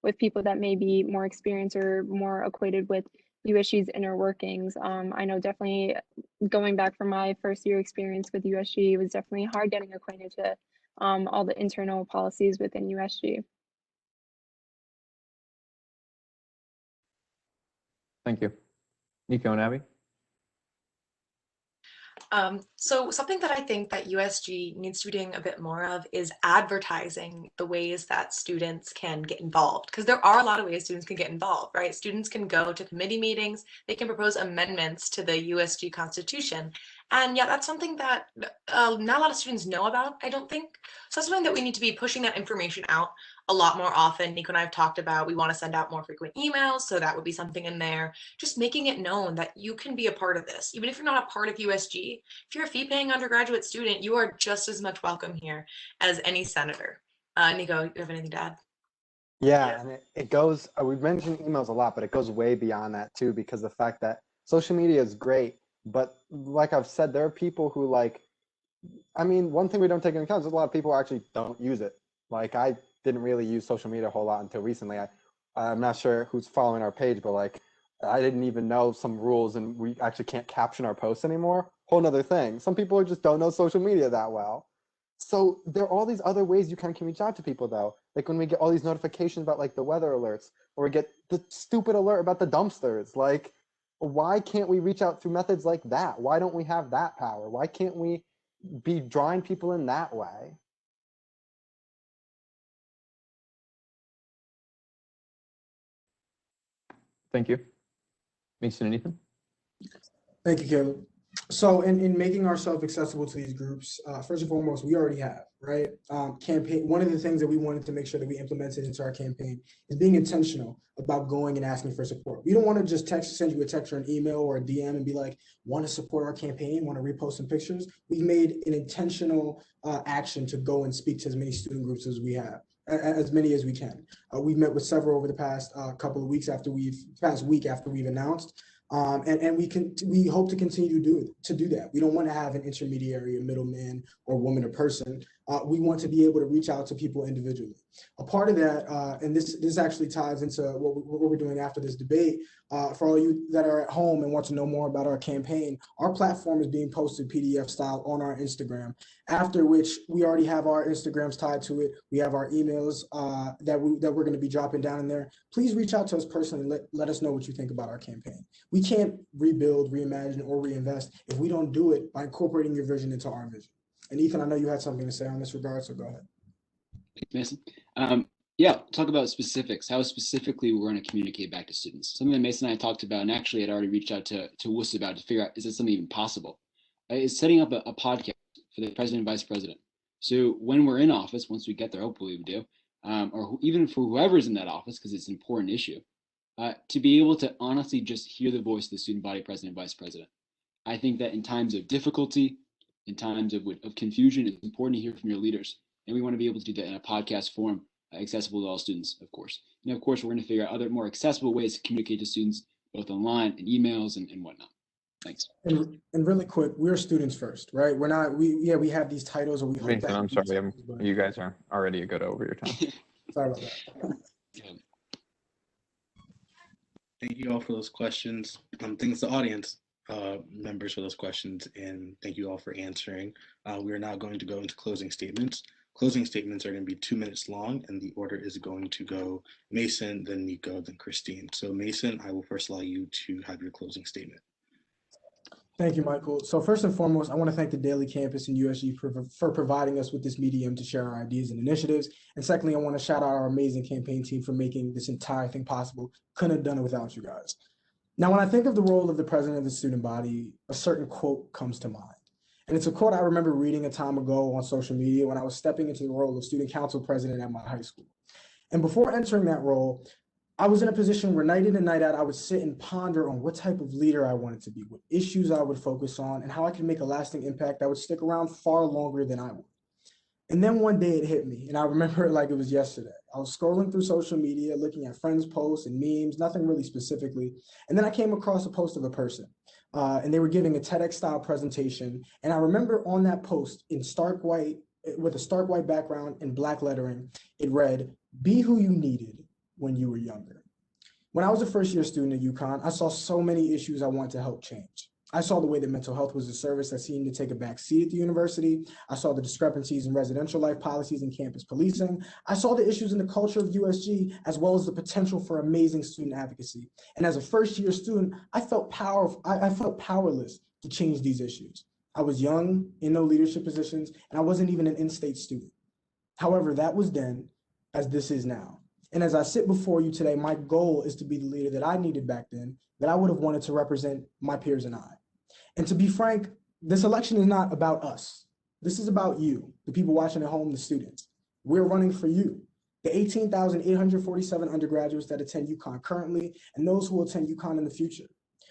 with people that may be more experienced or more acquainted with USG's inner workings. I know definitely going back from my first year experience with USG, it was definitely hard getting acquainted to all the internal policies within USG. Thank you. Nico and Abby? So something that I think that USG needs to be doing a bit more of is advertising the ways that students can get involved, because there are a lot of ways students can get involved, right? Students can go to committee meetings, they can propose amendments to the USG Constitution. And yeah, that's something that not a lot of students know about, I don't think. So that's something that we need to be pushing that information out a lot more often. Nico and I have talked about, we want to send out more frequent emails, so that would be something in there. Just making it known that you can be a part of this. Even if you're not a part of USG, if you're a fee-paying undergraduate student, you are just as much welcome here as any senator. Nico, you have anything to add? Yeah, and it goes, we've mentioned emails a lot, but it goes way beyond that too, because the fact that social media is great, but like I've said, there are people who one thing we don't take into account is a lot of people who actually don't use it. Like, I didn't really use social media a whole lot until recently. I'm not sure who's following our page, but I didn't even know some rules, and we actually can't caption our posts anymore. Whole nother thing. Some people just don't know social media that well. So there are all these other ways you can reach out to people, though. Like when we get all these notifications about the weather alerts, or we get the stupid alert about the dumpsters. Why can't we reach out through methods like that? Why don't we have that power? Why can't we be drawing people in that way? Thank you. Mason and Ethan? Thank you, Caleb. So in making ourselves accessible to these groups, first and foremost, we already have, right? Campaign. One of the things that we wanted to make sure that we implemented into our campaign is being intentional about going and asking for support. We don't want to just send you a text or an email or a DM and be like, want to support our campaign, want to repost some pictures. We've made an intentional action to go and speak to as many student groups as we have, as many as we can. We've met with several over the past couple of weeks past week after we've announced. And we hope to continue to do that. We don't want to have an intermediary, a middleman, or woman or person. We want to be able to reach out to people individually. A part of that, and this actually ties into what we're doing after this debate. For all you that are at home and want to know more about our campaign, our platform is being posted PDF style on our Instagram. After which we already have our Instagrams tied to it. We have our emails that we're going to be dropping down in there. Please reach out to us personally and let us know what you think about our campaign. We can't rebuild, reimagine, or reinvest if we don't do it by incorporating your vision into our vision. And Ethan, I know you had something to say on this regard, so go ahead. Mason. Yeah, talk about specifics, how specifically we're going to communicate back to students. Something that Mason and I talked about, and actually had already reached out to Wuss about to figure out, is this something even possible? Is setting up a podcast for the president and vice president. So when we're in office, once we get there, hopefully we do, or even for whoever's in that office, because it's an important issue, to be able to honestly just hear the voice of the student body president and vice president. I think that in times of difficulty, in times of confusion, it's important to hear from your leaders. And we want to be able to do that in a podcast form, accessible to all students, of course. And of course, we're going to figure out other more accessible ways to communicate to students, both online and emails and whatnot. Thanks. And really quick, we're students first, right? We're not, we have these titles or we hope Nathan, that. I'm sorry, you guys are already a good over your time. Sorry about that. Thank you all for those questions. Thanks to the audience members for those questions, and thank you all for answering. We are now going to go into closing statements. Closing statements are going to be 2 minutes long, and the order is going to go Mason, then Nico, then Christine. So Mason, I will first allow you to have your closing statement. Thank you, Michael. So first and foremost, I want to thank the Daily Campus and USG for providing us with this medium to share our ideas and initiatives. And secondly, I want to shout out our amazing campaign team for making this entire thing possible. Couldn't have done it without you guys. Now, when I think of the role of the president of the student body, a certain quote comes to mind. And it's a quote I remember reading a time ago on social media when I was stepping into the role of student council president at my high school. And before entering that role, I was in a position where night in and night out, I would sit and ponder on what type of leader I wanted to be, what issues I would focus on, and how I could make a lasting impact that would stick around far longer than I would. And then one day it hit me, and I remember it like it was yesterday. I was scrolling through social media, looking at friends' posts and memes, nothing really specifically. And then I came across a post of a person, and they were giving a TEDx-style presentation. And I remember on that post in stark white, with a stark white background and black lettering, it read, "Be who you needed when you were younger." When I was a first-year student at UConn, I saw so many issues I wanted to help change. I saw the way that mental health was a service that seemed to take a back seat at the university. I saw the discrepancies in residential life policies and campus policing. I saw the issues in the culture of USG, as well as the potential for amazing student advocacy. And as a first-year student, I felt powerless to change these issues. I was young, in no leadership positions, and I wasn't even an in-state student. However, that was then, as this is now. And as I sit before you today, my goal is to be the leader that I needed back then, that I would have wanted to represent my peers and I. And to be frank, this election is not about us. This is about you, the people watching at home, the students. We're running for you, the 18,847 undergraduates that attend UConn currently, and those who will attend UConn in the future.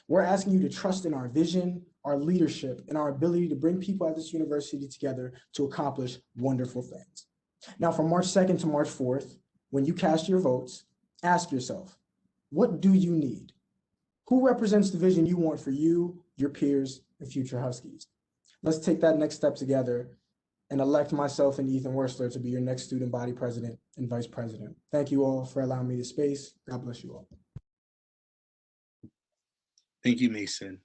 We're asking you to trust in our vision, our leadership, and our ability to bring people at this university together to accomplish wonderful things. Now, from March 2nd to March 4th, when you cast your votes, ask yourself, what do you need? Who represents the vision you want for you, your peers, and future Huskies? Let's take that next step together and elect myself and Ethan Werstler to be your next student body president and vice president. Thank you all for allowing me the space. God bless you all. Thank you, Mason.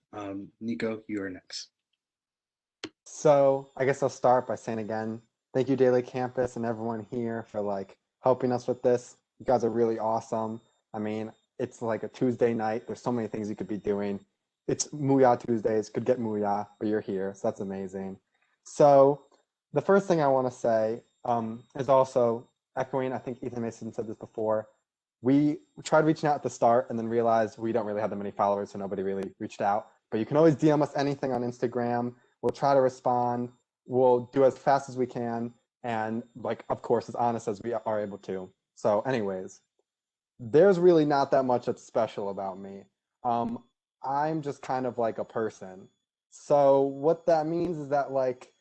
Nico, you are next. So I guess I'll start by saying again, thank you, Daily Campus, and everyone here for helping us with this. You guys are really awesome. I mean, it's like a Tuesday night. There's so many things you could be doing. It's Mooyah Tuesdays, could get Mooyah, but you're here, so that's amazing. So the first thing I want to say is also echoing, I think Ethan Mason said this before, we tried reaching out at the start and then realized we don't really have that many followers, so nobody really reached out. But you can always DM us anything on Instagram. We'll try to respond. We'll do as fast as we can, and like, of course, as honest as we are able to. So anyways, there's really not that much that's special about me. I'm just kind of like a person. So what that means is that, like,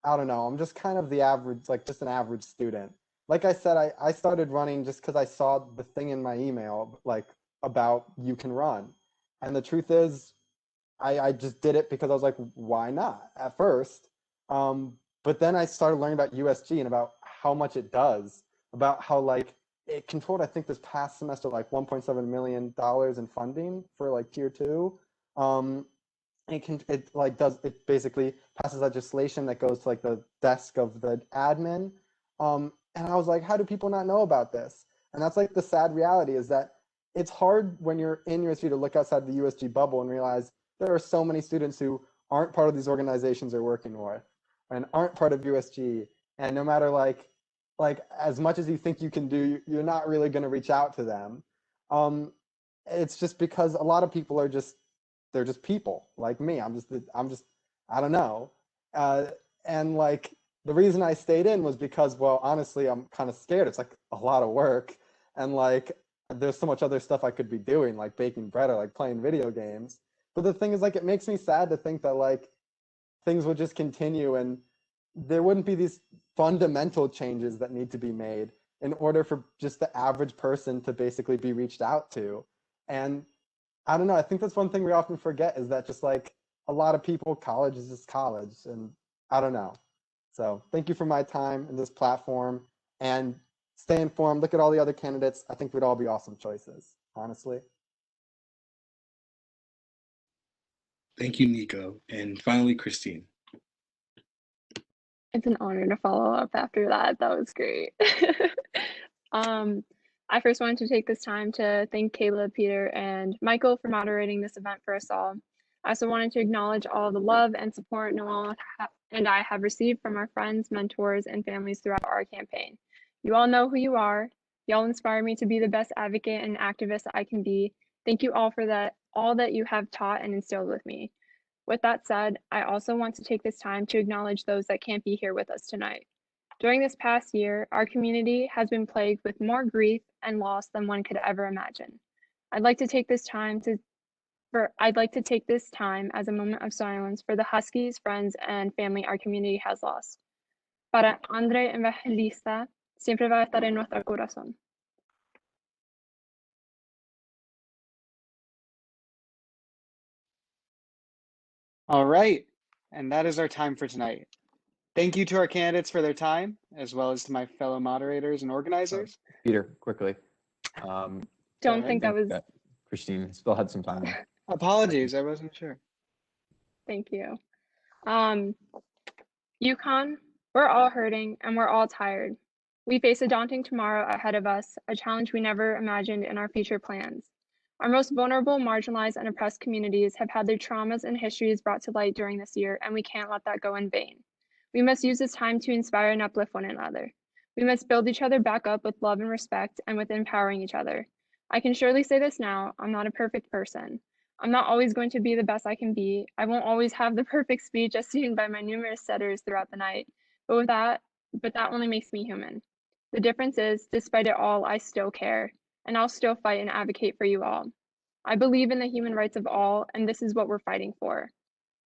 I don't know, I'm just kind of the average, like just an average student. Like I said, I started running just because I saw the thing in my email, like about you can run. And the truth is, I just did it because I was like, why not at first? But then I started learning about USG and about how much it does, about how like it controlled, I think this past semester, like $1.7 million in funding for like tier 2. It basically passes legislation that goes to like the desk of the admin. And I was like, how do people not know about this? And that's like the sad reality, is that it's hard when you're in USG to look outside the USG bubble and realize there are so many students who aren't part of these organizations they're working with and aren't part of USG. And no matter like as much as you think you can do, you're not really going to reach out to them. It's just because a lot of people are just, they're just people like me. I'm just, I don't know. And like, the reason I stayed in was because, well, honestly, I'm kind of scared. It's like a lot of work. And like, there's so much other stuff I could be doing, like baking bread or like playing video games. But the thing is, like, it makes me sad to think that like things will just continue and there wouldn't be these fundamental changes that need to be made in order for just the average person to basically be reached out to. And I don't know, I think that's one thing we often forget, is that just like a lot of people, college is just college, and I don't know. So thank you for my time in this platform, and stay informed. Look at all the other candidates. I think we'd all be awesome choices, honestly. Thank you, Nico. And finally, Christine. It's an honor to follow up after that. That was great. I first wanted to take this time to thank Kayla, Peter, and Michael for moderating this event for us all. I also wanted to acknowledge all the love and support Noel and I have received from our friends, mentors, and families throughout our campaign. You all know who you are. Y'all inspire me to be the best advocate and activist I can be. Thank you all for that, all that you have taught and instilled with me. With that said, I also want to take this time to acknowledge those that can't be here with us tonight. During this past year, our community has been plagued with more grief and loss than one could ever imagine. I'd like to take this time as a moment of silence for the Huskies, friends, and family our community has lost. Para Andre Evangelista, siempre va a estar en nuestro corazón. All right, and that is our time for tonight. Thank you to our candidates for their time, as well as to my fellow moderators and organizers. Peter, quickly. Don't think that was. That Christine still had some time. Apologies, I wasn't sure. Thank you. UConn, we're all hurting and we're all tired. We face a daunting tomorrow ahead of us, a challenge we never imagined in our future plans. Our most vulnerable, marginalized, and oppressed communities have had their traumas and histories brought to light during this year, and we can't let that go in vain. We must use this time to inspire and uplift one another. We must build each other back up with love and respect and with empowering each other. I can surely say this now, I'm not a perfect person. I'm not always going to be the best I can be. I won't always have the perfect speech as seen by my numerous setters throughout the night, but that only makes me human. The difference is, despite it all, I still care, and I'll still fight and advocate for you all. I believe in the human rights of all, and this is what we're fighting for.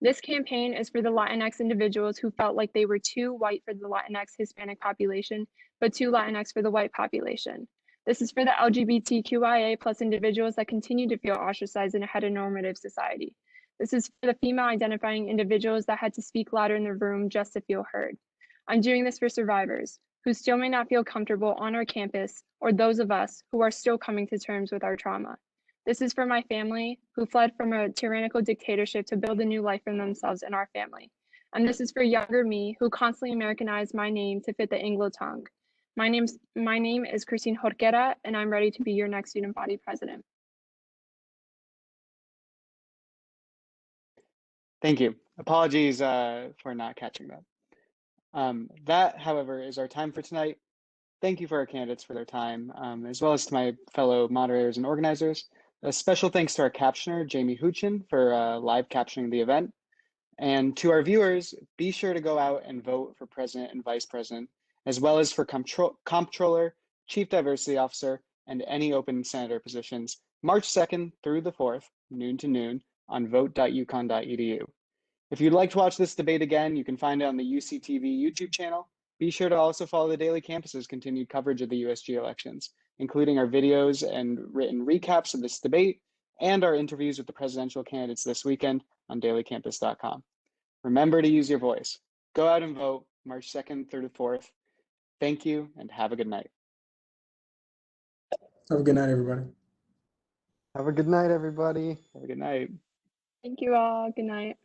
This campaign is for the Latinx individuals who felt like they were too white for the Latinx Hispanic population, but too Latinx for the white population. This is for the LGBTQIA plus individuals that continue to feel ostracized in a heteronormative society. This is for the female identifying individuals that had to speak louder in the room just to feel heard. I'm doing this for survivors who still may not feel comfortable on our campus, or those of us who are still coming to terms with our trauma. This is for my family who fled from a tyrannical dictatorship to build a new life for themselves and our family. And this is for younger me who constantly Americanized my name to fit the Anglo tongue. My name is Christine Jorquera, and I'm ready to be your next student body president. Thank you. Apologies for not catching that. That, however, is our time for tonight. Thank you for our candidates for their time, as well as to my fellow moderators and organizers. A special thanks to our captioner, Jamie Huchin, for live captioning the event. And to our viewers, be sure to go out and vote for president and vice president, as well as for comptroller, chief diversity officer, and any open senator positions, March 2nd through the 4th, noon to noon, on vote.uconn.edu. If you'd like to watch this debate again, you can find it on the UCTV YouTube channel. Be sure to also follow the Daily Campus's continued coverage of the USG elections, including our videos and written recaps of this debate and our interviews with the presidential candidates this weekend on dailycampus.com. Remember to use your voice. Go out and vote March 2nd through the 4th. Thank you and have a good night. Have a good night, everybody. Have a good night, everybody. Have a good night. Thank you all. Good night.